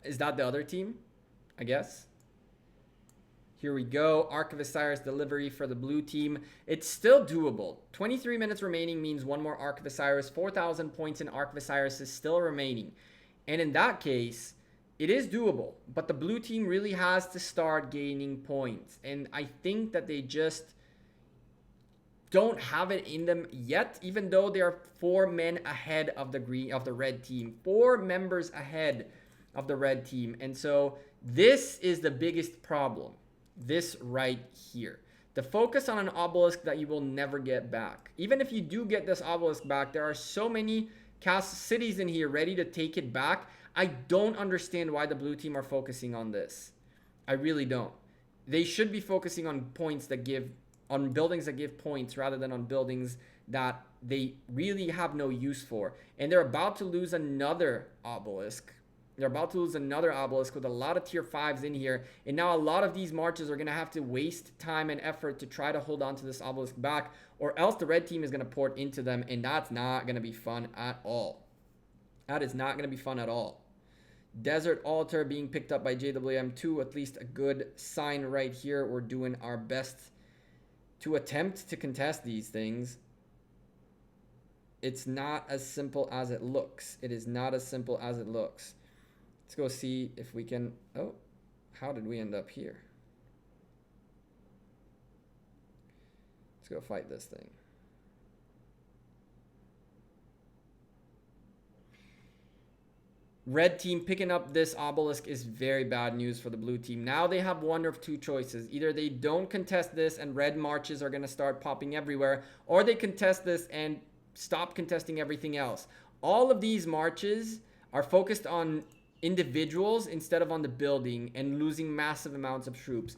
Is that the other team? I guess. Here we go. Ark of Osiris delivery for the blue team. It's still doable. 23 minutes remaining means one more Ark of Osiris. 4,000 points in Ark of Osiris is still remaining. And in that case, it is doable. But the blue team really has to start gaining points. And I think that they just don't have it in them yet, even though they are 4 men ahead of the red team. 4 members ahead of the red team. And so this is the biggest problem. This right here. The focus on an obelisk that you will never get back. Even if you do get this obelisk back, there are so many cities in here ready to take it back. I don't understand why the blue team are focusing on this. I really don't. They should be focusing on buildings that give points rather than on buildings that they really have no use for. And they're about to lose another obelisk. They're about to lose another obelisk with a lot of tier 5s in here. And now a lot of these marches are going to have to waste time and effort to try to hold on to this obelisk back. Or else the red team is going to port into them. And that's not going to be fun at all. That is not going to be fun at all. Desert Altar being picked up by JWM2. At least a good sign right here. We're doing our best to attempt to contest these things. It's not as simple as it looks. It is not as simple as it looks. Let's go see if we can... Oh, how did we end up here? Let's go fight this thing. Red team picking up this obelisk is very bad news for the blue team. Now they have one of 2 choices. Either they don't contest this and red marches are going to start popping everywhere, or they contest this and stop contesting everything else. All of these marches are focused on individuals instead of on the building and losing massive amounts of troops.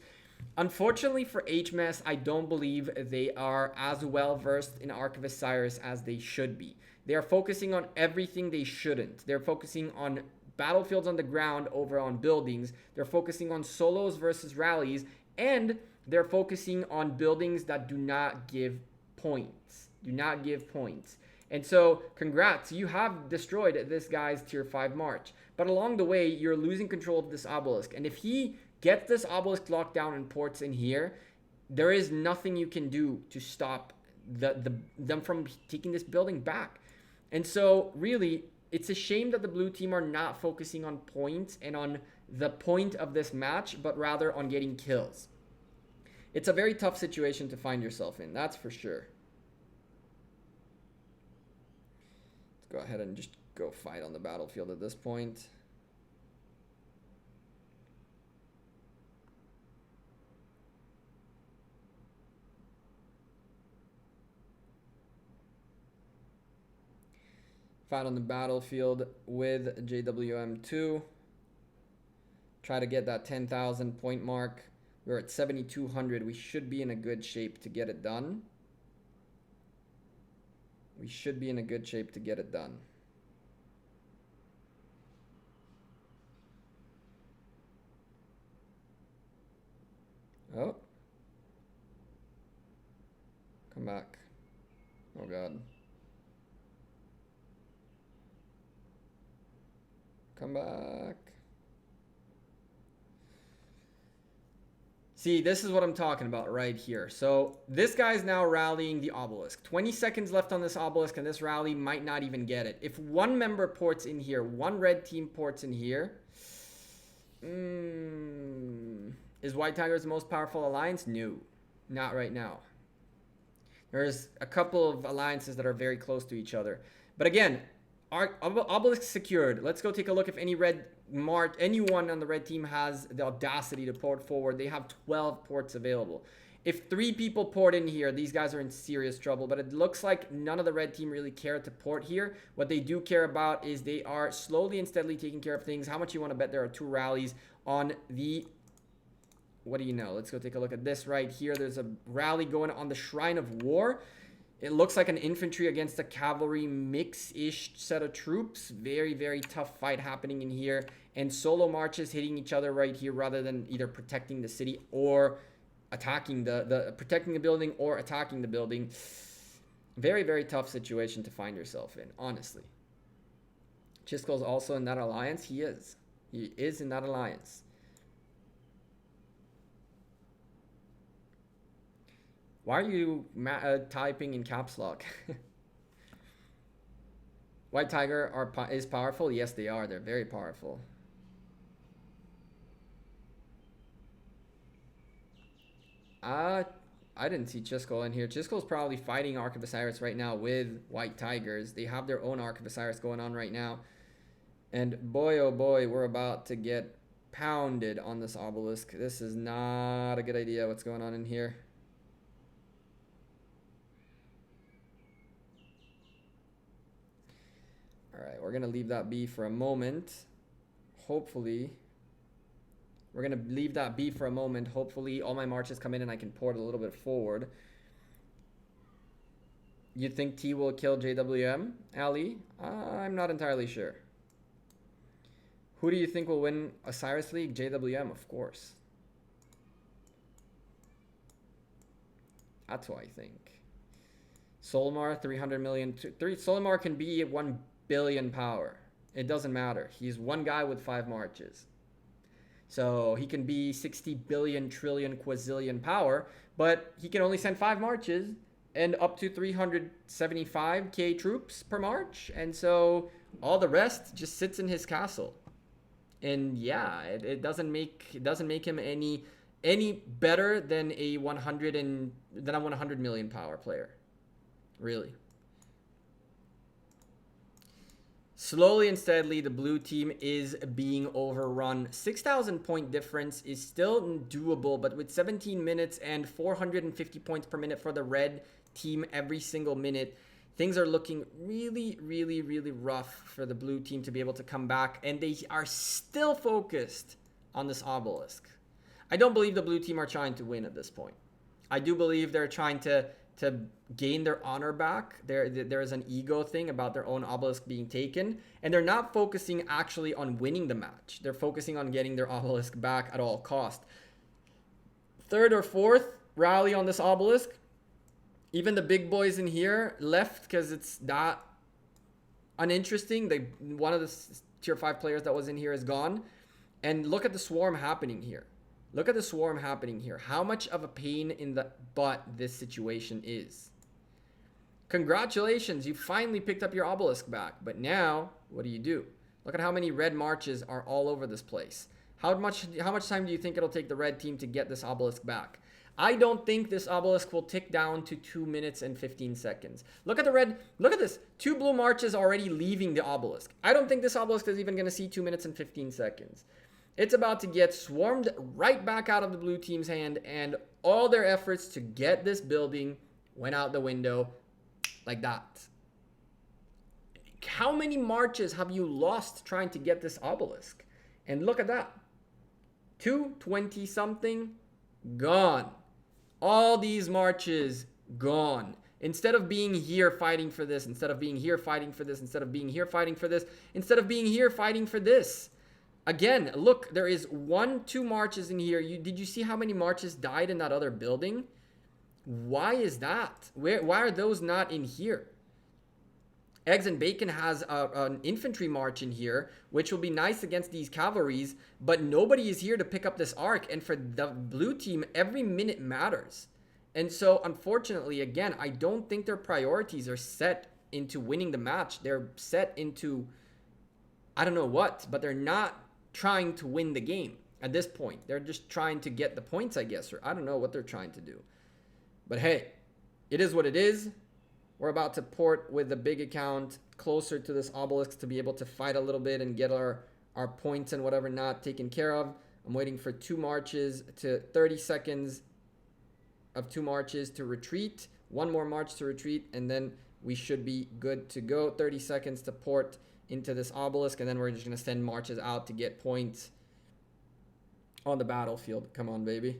Unfortunately for HMES, I don't believe they are as well versed in Ark of Osiris as they should be. They are focusing on everything they shouldn't. They're focusing on battlefields on the ground over on buildings. They're focusing on solos versus rallies. And they're focusing on buildings that do not give points. Do not give points. And so, congrats, you have destroyed this guy's tier 5 march. But along the way, you're losing control of this obelisk. And if he gets this obelisk locked down and ports in here, there is nothing you can do to stop them from taking this building back. And so, really, it's a shame that the blue team are not focusing on points and on the point of this match, but rather on getting kills. It's a very tough situation to find yourself in, that's for sure. Let's go ahead and just go fight on the battlefield at this point. Fight on the battlefield with JWM2. Try to get that 10,000 point mark. We're at 7,200. We should be in a good shape to get it done. We should be in a good shape to get it done. Oh. Come back. Oh, God. Come back. See, this is what I'm talking about right here. So this guy's now rallying the obelisk. 20 seconds left on this obelisk, and this rally might not even get it. If one member ports in here, one red team ports in here. Is White Tigers the most powerful alliance? No, not right now. There's a couple of alliances that are very close to each other. But again, our obelisk secured. Let's go take a look if anyone on the red team has the audacity to port forward. They have 12 ports available. If 3 people port in here, these guys are in serious trouble. But it looks like none of the red team really care to port here. What they do care about is they are slowly and steadily taking care of things. How much you want to bet there are 2 rallies on the... What do you know? Let's go take a look at this right here. There's a rally going on the Shrine of War. It looks like an infantry against a cavalry mix-ish set of troops. Very, very tough fight happening in here. And solo marches hitting each other right here rather than either protecting the city or attacking protecting the building or attacking the building. Very, very tough situation to find yourself in, honestly. Chisco's also in that alliance. He is. He is in that alliance. Why are you typing in caps lock? White Tiger is powerful? Yes, they are. They're very powerful. I didn't see Chisco in here. Chisco's probably fighting Ark of Osiris right now with White Tigers. They have their own Ark of Osiris going on right now. And boy, oh boy, we're about to get pounded on this obelisk. This is not a good idea what's going on in here. Alright, we're going to leave that be for a moment. Hopefully. We're going to leave that be for a moment. Hopefully all my marches come in and I can port a little bit forward. You think T will kill JWM, Ali? I'm not entirely sure. Who do you think will win Osiris League? JWM, of course. That's what I think. Solmar, 300 million. Solmar can be at 1 billion power. It doesn't matter. He's one guy with 5 marches. So he can be 60 billion, trillion, quazillion power, but he can only send 5 marches and up to 375k troops per march. And so all the rest just sits in his castle. And yeah, it doesn't make him any better than a 100 million power player. Really. Slowly and steadily, the blue team is being overrun. 6,000 point difference is still doable, but with 17 minutes and 450 points per minute for the red team every single minute, things are looking really, really, really rough for the blue team to be able to come back, and they are still focused on this obelisk. I don't believe the blue team are trying to win at this point. I do believe they're trying to gain their honor back. There is an ego thing about their own obelisk being taken, and they're not focusing actually on winning the match. They're focusing on getting their obelisk back at all cost. 3rd or 4th rally on this obelisk, Even the big boys in here left because it's not uninteresting. One of the tier 5 players that was in here is gone. And look at the swarm happening here. Look at the swarm happening here. How much of a pain in the butt this situation is. Congratulations, you finally picked up your obelisk back. But now, what do? Look at how many red marches are all over this place. How much time do you think it'll take the red team to get this obelisk back? I don't think this obelisk will tick down to 2 minutes and 15 seconds. Look at the red. Look at this. 2 blue marches already leaving the obelisk. I don't think this obelisk is even going to see 2 minutes and 15 seconds. It's about to get swarmed right back out of the blue team's hand, and all their efforts to get this building went out the window like that. How many marches have you lost trying to get this obelisk? And look at that. 220 something gone. All these marches gone. Instead of being here fighting for this, instead of being here fighting for this, instead of being here fighting for this, instead of being here fighting for this. Again, look, there is 2 marches in here. Did you see how many marches died in that other building? Why is that? Why are those not in here? Eggs and Bacon has an infantry march in here, which will be nice against these cavalries, but nobody is here to pick up this arc, and for the blue team, every minute matters. And so, unfortunately, again, I don't think their priorities are set into winning the match. They're set into, I don't know what, but they're not trying to win the game at this point. They're just trying to get the points, I guess, or I don't know what they're trying to do. But hey, it is what it is. We're about to port with the big account closer to this obelisk to be able to fight a little bit and get our points and whatever not taken care of. I'm waiting for 2 marches to 30 seconds of 2 marches to retreat. 1 more march to retreat, and then we should be good to go. 30 seconds to port into this obelisk, and then we're just going to send marches out to get points on the battlefield. Come on, baby.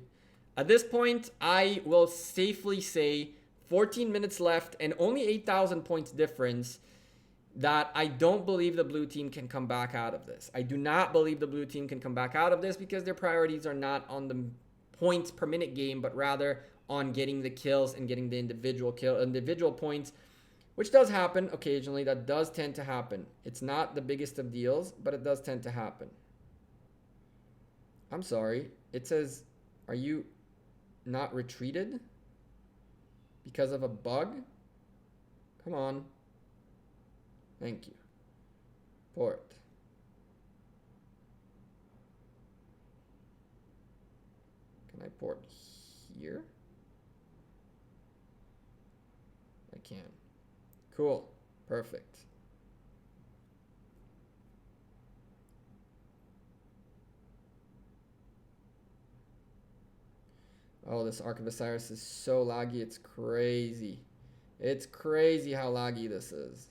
At this point, I will safely say 14 minutes left and only 8,000 points difference that I don't believe the blue team can come back out of this. I do not believe the blue team can come back out of this because their priorities are not on the points per minute game, but rather on getting the kills and getting the individual points, which does happen occasionally. That does tend to happen. It's not the biggest of deals, but it does tend to happen. I'm sorry. It says, are you not retreated because of a bug? Come on. Thank you. Port. Can I port here? I can. Cool. Perfect. Oh, this Ark of Osiris is so laggy. It's crazy. It's crazy how laggy this is.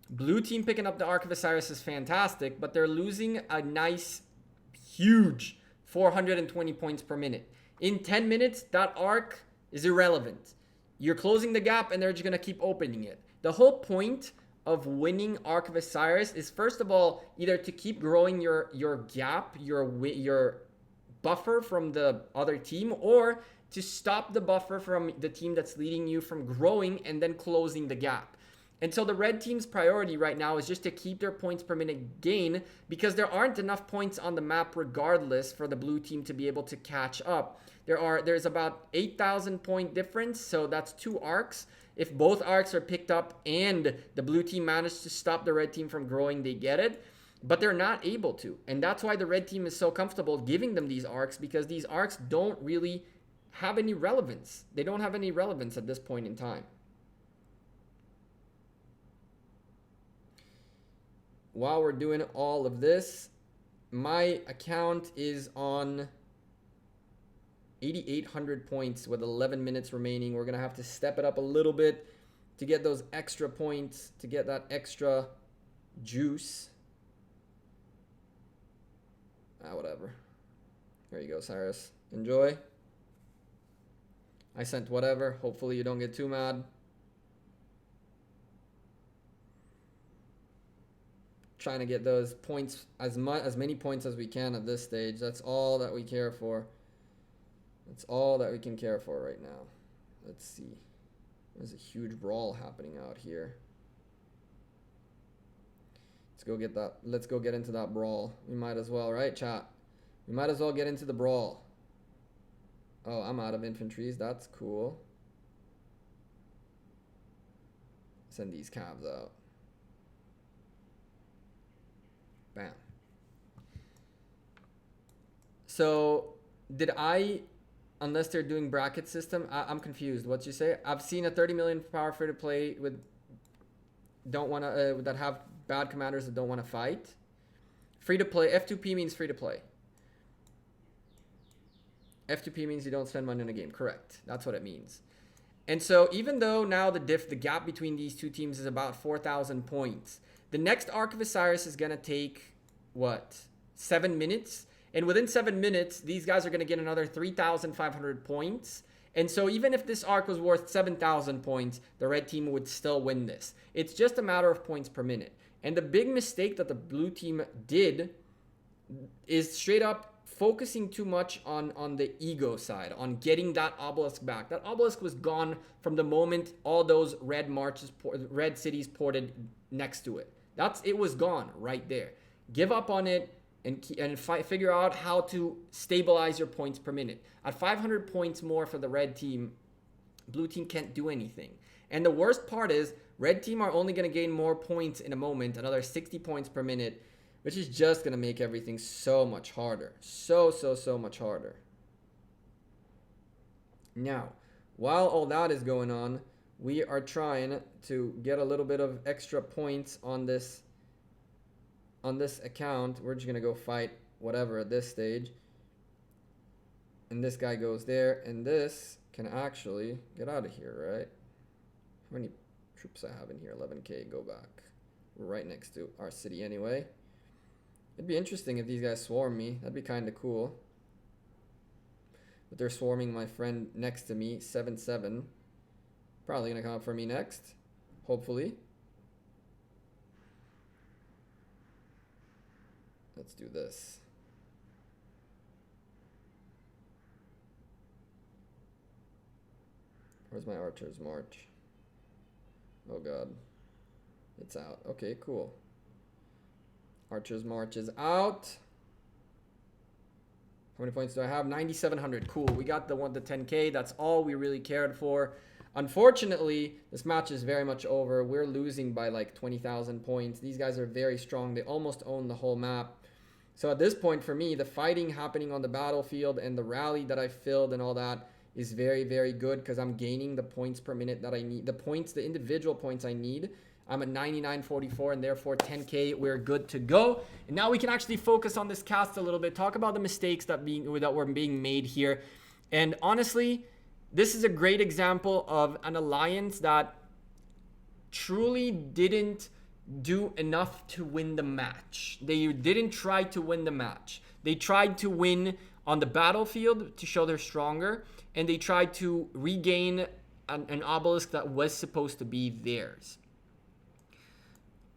Blue team picking up the Ark of Osiris is fantastic, but they're losing a nice, huge 420 points per minute. In 10 minutes, that Ark is irrelevant. You're closing the gap, and they're just going to keep opening it. The whole point of winning Ark of Osiris is, first of all, either to keep growing your gap, your buffer from the other team, or to stop the buffer from the team that's leading you from growing and then closing the gap. And so the red team's priority right now is just to keep their points per minute gain, because there aren't enough points on the map regardless for the blue team to be able to catch up. There's about 8,000 point difference, so that's 2 arcs. If both arcs are picked up and the blue team managed to stop the red team from growing, they get it. But they're not able to. And that's why the red team is so comfortable giving them these arcs, because these arcs don't really have any relevance. They don't have any relevance at this point in time. While we're doing all of this, my account is on 8,800 points with 11 minutes remaining. We're going to have to step it up a little bit to get those extra points, to get that extra juice. Whatever. There you go, Cyrus. Enjoy. I sent whatever. Hopefully you don't get too mad. Trying to get those points, as many points as we can at this stage. That's all that we care for. That's all that we can care for right now. Let's see. There's a huge brawl happening out here. Let's go get that. Let's go get into that brawl. We might as well, right, chat? We might as well get into the brawl. Oh, I'm out of infantries. That's cool. Send these cabs out. Bam. So, did I, unless they're doing bracket system, I'm confused. What'd you say? I've seen a 30 million power free to play with, don't want to, that have bad commanders that don't want to fight. Free to play, F2P means free to play. F2P means you don't spend money on a game. Correct. That's what it means. And so even though now the gap between these two teams is about 4,000 points, the next Ark of Osiris is going to take, what, 7 minutes? And within 7 minutes, these guys are going to get another 3,500 points. And so even if this Ark was worth 7,000 points, the red team would still win this. It's just a matter of points per minute. And the big mistake that the blue team did is straight up focusing too much on the ego side, on getting that obelisk back. That obelisk was gone from the moment all those red cities ported next to it. It was gone right there. Give up on it and figure out how to stabilize your points per minute. At 500 points more for the red team, blue team can't do anything. And the worst part is red team are only going to gain more points in a moment, another 60 points per minute, which is just going to make everything so much harder. So much harder. Now, while all that is going on, we are trying to get a little bit of extra points on this account. We're just going to go fight whatever at this stage. And this guy goes there, and this can actually get out of here, right? How many troops I have in here? 11k, go back. We're right next to our city anyway. It'd be interesting if these guys swarm me. That'd be kind of cool. But they're swarming my friend next to me, 7-7. Probably going to come up for me next. Hopefully. Let's do this. Where's my archer's march? Oh god. It's out. Okay, cool. Archer's march is out. How many points do I have? 9,700. Cool. We got the 10k. That's all we really cared for. Unfortunately, this match is very much over. We're losing by like 20,000 points. These guys are very strong. They almost own the whole map. So at this point, for me, the fighting happening on the battlefield and the rally that I filled and all that is very, very good because I'm gaining the points per minute that I need. The individual points I need. I'm at 99.44 and therefore 10k. We're good to go. And now we can actually focus on this cast a little bit. Talk about the mistakes that were being made here. And honestly, this is a great example of an alliance that truly didn't do enough to win the match. They didn't try to win the match. They tried to win on the battlefield to show they're stronger, and they tried to regain an obelisk that was supposed to be theirs.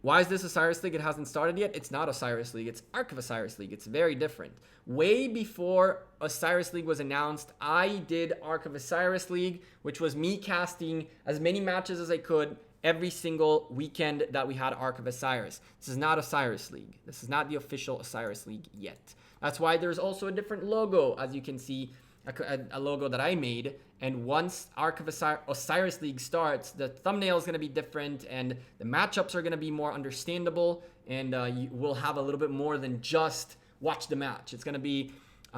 Why is this Osiris League? It hasn't started yet. It's not Osiris League. It's Ark of Osiris League. It's very different. Way before Osiris League was announced, I did Ark of Osiris League, which was me casting as many matches as I could every single weekend that we had Ark of Osiris. This is not Osiris League. This is not the official Osiris League yet. That's why there's also a different logo, as you can see, a logo that I made. And once Ark of Osiris League starts, the thumbnail is going to be different and the matchups are going to be more understandable, and you will have a little bit more than just watch the match. It's going to be,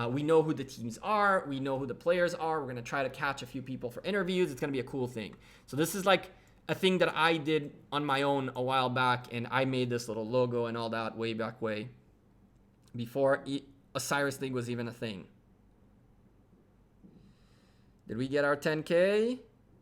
we know who the teams are, we know who the players are, we're going to try to catch a few people for interviews. It's going to be a cool thing. So this is like a thing that I did on my own a while back, and I made this little logo and all that way before Osiris League was even a thing. Did we get our 10k?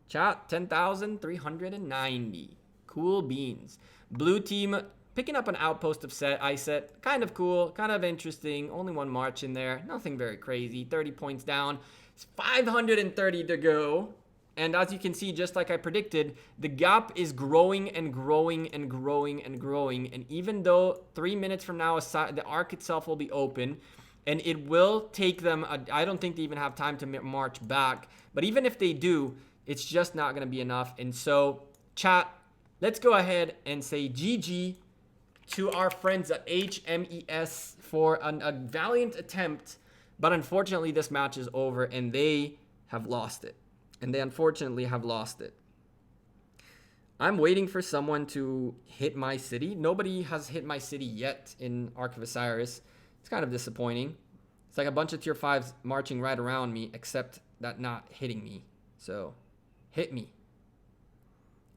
Chat, 10,390. Cool beans. Blue team picking up an outpost of Iset. Kind of cool, kind of interesting. Only one march in there. Nothing very crazy. 30 points down. It's 530 to go. And as you can see, just like I predicted, the gap is growing and growing and growing and growing. And even though 3 minutes from now, the Ark itself will be open, And it will take them, I don't think they even have time to march back. But even if they do, it's just not going to be enough. And so, chat, let's go ahead and say GG to our friends at HMES for a valiant attempt. But unfortunately, this match is over and they have lost it. And they unfortunately have lost it. I'm waiting for someone to hit my city. Nobody has hit my city yet in Ark of Osiris. It's kind of disappointing. It's like a bunch of tier 5s marching right around me, except that not hitting me. So, hit me.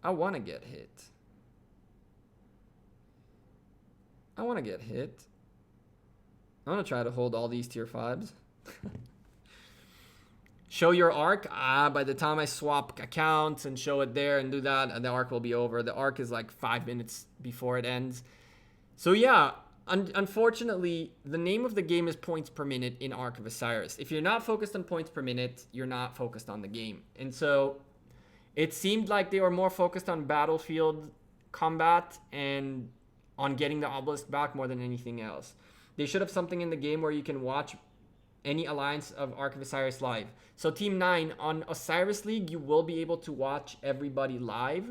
I want to get hit. I want to get hit. I want to try to hold all these tier 5s. Show your arc. By the time I swap accounts and show it there and do that, the arc will be over. The arc is like 5 minutes before it ends. So yeah, unfortunately, the name of the game is points per minute in Ark of Osiris. If you're not focused on points per minute, you're not focused on the game. And so it seemed like they were more focused on battlefield combat and on getting the obelisk back more than anything else. They should have something in the game where you can watch any alliance of Ark of Osiris live. So Team 9, on Osiris League, you will be able to watch everybody live.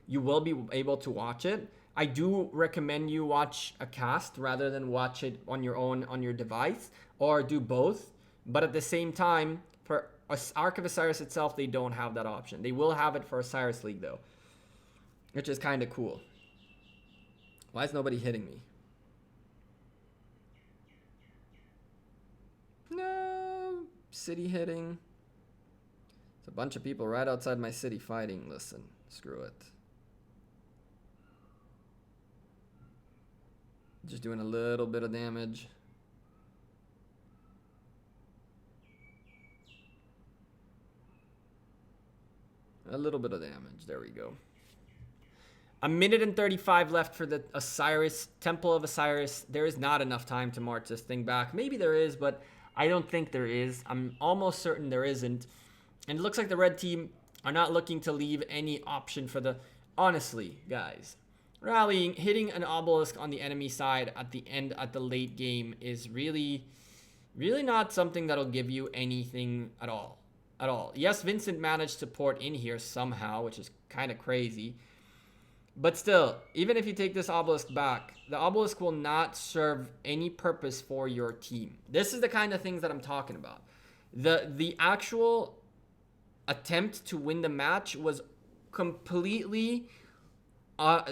You will be able to watch it. I do recommend you watch a cast rather than watch it on your own on your device, or do both. But at the same time, for Ark of Osiris itself, they don't have that option. They will have it for Osiris League though, which is kind of cool. Why is nobody hitting me? No, city hitting. It's a bunch of people right outside my city fighting. Listen, screw it. Just doing a little bit of damage. A little bit of damage. There we go. A minute and 35 left for the Osiris, Temple of Osiris. There is not enough time to march this thing back. Maybe there is, but I don't think there is. I'm almost certain there isn't. And it looks like the red team are not looking to leave any option for the... Honestly, guys, rallying, hitting an obelisk on the enemy side at the end, at the late game is really not something that'll give you anything at all. Yes, Vincent managed to port in here somehow, which is kind of crazy. But still, even if you take this obelisk back, the obelisk will not serve any purpose for your team. This is the kind of things that I'm talking about. The actual attempt to win the match was completely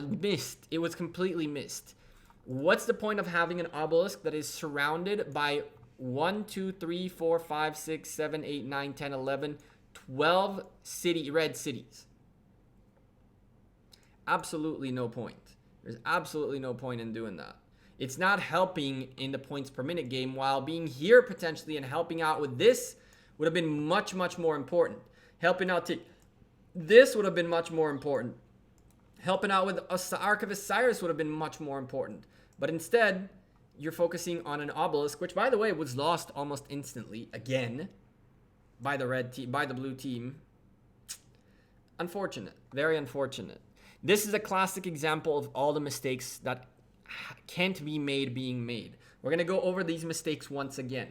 missed. It was completely missed. What's the point of having an obelisk that is surrounded by 1, 2, 3, 4, 5, 6, 7, 8, 9, 10, 11, 12 red cities? Absolutely no point. There's absolutely no point in doing that. It's not helping in the points per minute game, while being here potentially and helping out with this would have been much more important. Helping out to this would have been much more important. Helping out with Ark of Osiris would have been much more important. But instead, you're focusing on an obelisk, which by the way was lost almost instantly again by the red team, by the blue team. Unfortunate, very unfortunate. This is a classic example of all the mistakes that can't be made being made. We're going to go over these mistakes once again.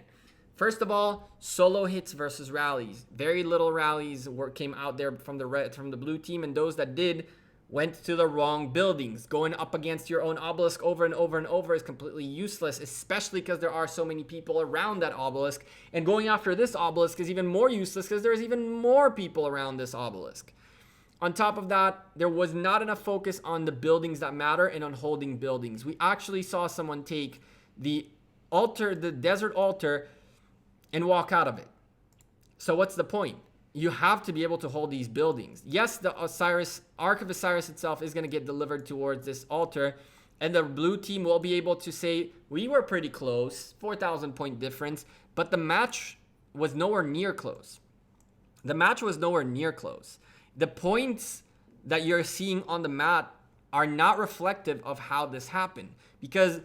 First of all, solo hits versus rallies. Very little rallies came out there from the blue team, and those that did went to the wrong buildings. Going up against your own obelisk over and over and over is completely useless, especially because there are so many people around that obelisk. And going after this obelisk is even more useless because there's even more people around this obelisk. On top of that, there was not enough focus on the buildings that matter and on holding buildings. We actually saw someone take the altar, the desert altar, and walk out of it. So what's the point? You have to be able to hold these buildings. Yes, the Ark of Osiris itself is going to get delivered towards this altar, and the blue team will be able to say, we were pretty close, 4,000 point difference, but the match was nowhere near close. The match was nowhere near close. The points that you're seeing on the mat are not reflective of how this happened, because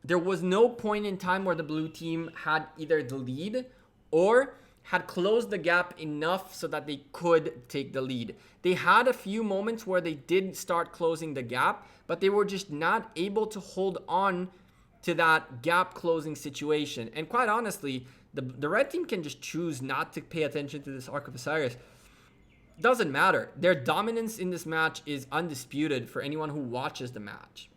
there was no point in time where the blue team had either the lead or had closed the gap enough so that they could take the lead. They had a few moments where they did start closing the gap, but they were just not able to hold on to that gap closing situation. And quite honestly, the red team can just choose not to pay attention to this Ark of Osiris. Doesn't matter. Their dominance in this match is undisputed for anyone who watches the match.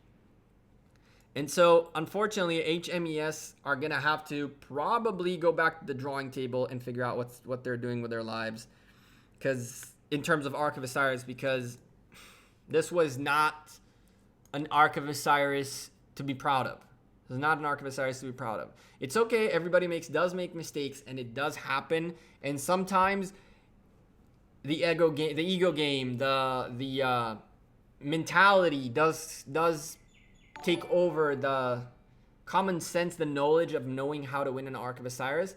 And so, unfortunately, HMES are going to have to probably go back to the drawing table and figure out what they're doing with their lives. Because, in terms of Ark of Osiris, because this was not an Ark of Osiris to be proud of. This is not an Ark of Osiris to be proud of. It's okay. Everybody does make mistakes, and it does happen. And sometimes the ego game, the mentality does take over the common sense, the knowledge of knowing how to win an Ark of Osiris.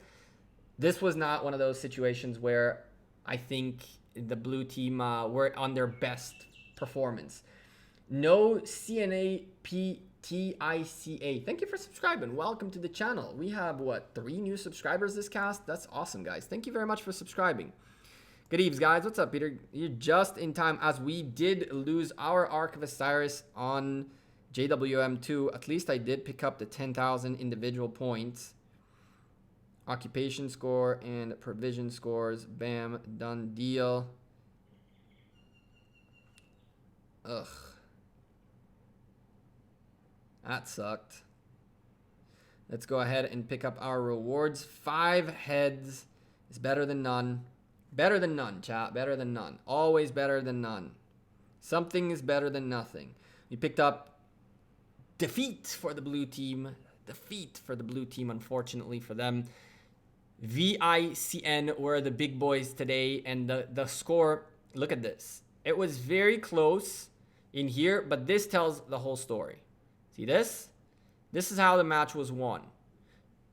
This was not one of those situations where I think the blue team were on their best performance. No CNA PTICA. Thank you for subscribing. Welcome to the channel. We have, 3 new subscribers this cast? That's awesome, guys. Thank you very much for subscribing. Good eves, guys. What's up, Peter? You're just in time, as we did lose our Ark of Osiris on JWM2. At least I did pick up the 10,000 individual points. Occupation score and provision scores. Bam. Done deal. Ugh. That sucked. Let's go ahead and pick up our rewards. 5 heads is better than none. Better than none, chat. Better than none. Always better than none. Something is better than nothing. We picked up defeat for the blue team. Defeat for the blue team, unfortunately for them. VICN were the big boys today. And the score, look at this. It was very close in here, but this tells the whole story. See this? This is how the match was won.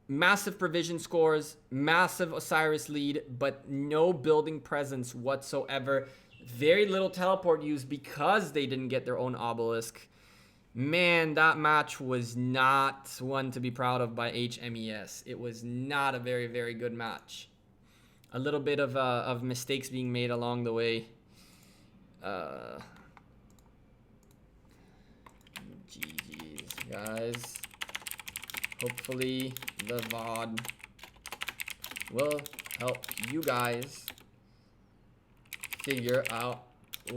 Massive provision scores, massive Osiris lead, but no building presence whatsoever. Very little teleport used because they didn't get their own obelisk. Man, that match was not one to be proud of by HMES. It was not a very, very good match. A little bit of mistakes being made along the way. GG's, guys. Hopefully the VOD will help you guys figure out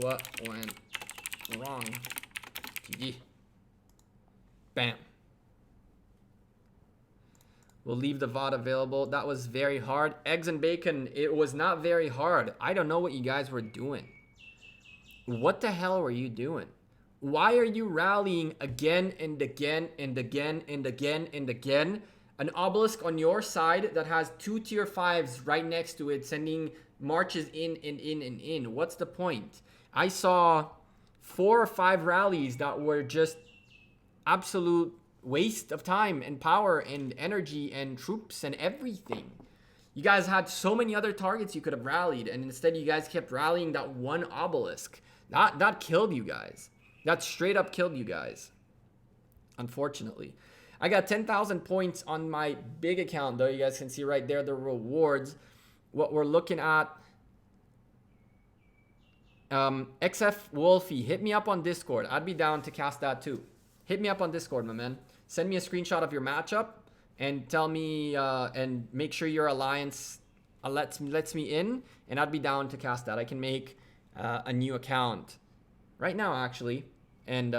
what went wrong. GG. Bam. We'll leave the VOD available. That was very hard. Eggs and bacon, it was not very hard. I don't know what you guys were doing. What the hell were you doing? Why are you rallying again and again and again and again and again? An obelisk on your side that has 2 tier 5s right next to it, sending marches in and in and in. What's the point? I saw 4 or 5 rallies that were just absolute waste of time and power and energy and troops and everything. You guys had so many other targets you could have rallied, and instead you guys kept rallying that one obelisk. That killed you guys. That straight up killed you guys, unfortunately. I got 10,000 points on my big account, though. You guys can see right there the rewards. What we're looking at. XF Wolfie, hit me up on Discord. I'd be down to cast that too. Hit me up on Discord, my man. Send me a screenshot of your matchup and tell me and make sure your alliance lets me in, and I'd be down to cast that. I can make a new account right now, actually, and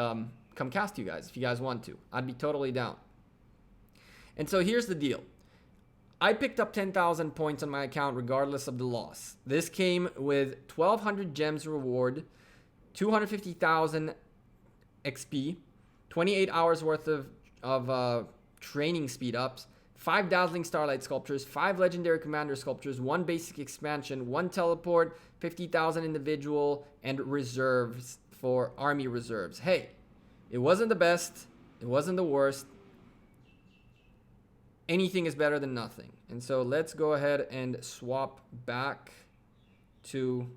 come cast you guys if you guys want to. I'd be totally down. And so here's the deal. I picked up 10,000 points on my account regardless of the loss. This came with 1,200 gems reward, 250,000 XP, 28 hours worth of training speed ups, 5 dazzling starlight sculptures, 5 legendary commander sculptures, 1 basic expansion, 1 teleport, 50,000 individual, and reserves for army reserves. Hey, it wasn't the best. It wasn't the worst. Anything is better than nothing. And so let's go ahead and swap back to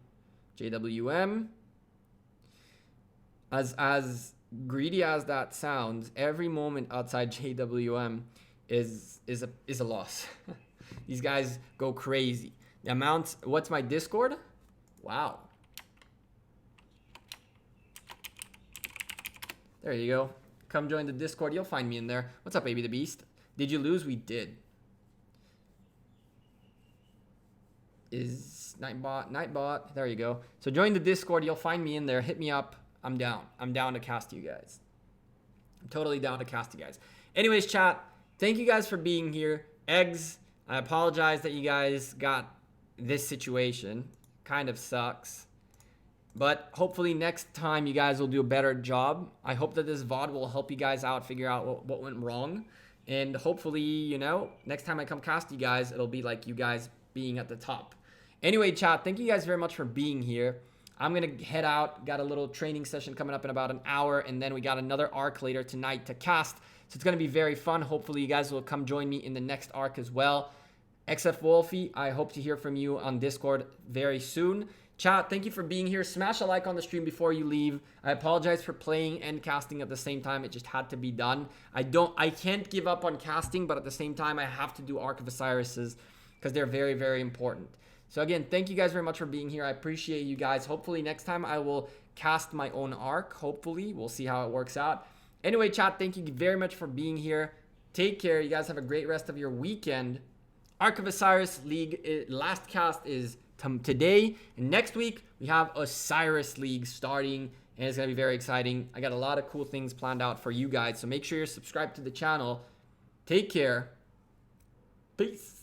JWM. As greedy as that sounds, every moment outside JWM is a loss. These guys go crazy. The amounts, what's my Discord? Wow. There you go. come join the Discord. You'll find me in there. What's up, Baby the Beast? Did you lose? We did. Is Nightbot. There you go. So join the Discord. You'll find me in there. Hit me up. I'm down. I'm down to cast you guys. I'm totally down to cast you guys. Anyways, chat, thank you guys for being here. Eggs, I apologize that you guys got this situation. Kind of sucks. But hopefully next time you guys will do a better job. I hope that this VOD will help you guys out, figure out what went wrong. And hopefully, you know, next time I come cast you guys, it'll be like you guys being at the top. Anyway, chat, thank you guys very much for being here. I'm going to head out. Got a little training session coming up in about an hour. And then we got another Ark later tonight to cast. So it's going to be very fun. Hopefully you guys will come join me in the next Ark as well. XF Wolfie, I hope to hear from you on Discord very soon. Chat, thank you for being here. Smash a like on the stream before you leave. I apologize for playing and casting at the same time. It just had to be done. I can't give up on casting, but at the same time, I have to do Ark of Osiris's because they're very, very important. So again, thank you guys very much for being here. I appreciate you guys. Hopefully next time I will cast my own Ark. Hopefully, we'll see how it works out. Anyway, chat, thank you very much for being here. Take care. You guys have a great rest of your weekend. Ark of Osiris League last cast is today, and next week we have Osiris League starting, and it's gonna be very exciting. I got a lot of cool things planned out for you guys, so make sure you're subscribed to the channel. Take care. Peace.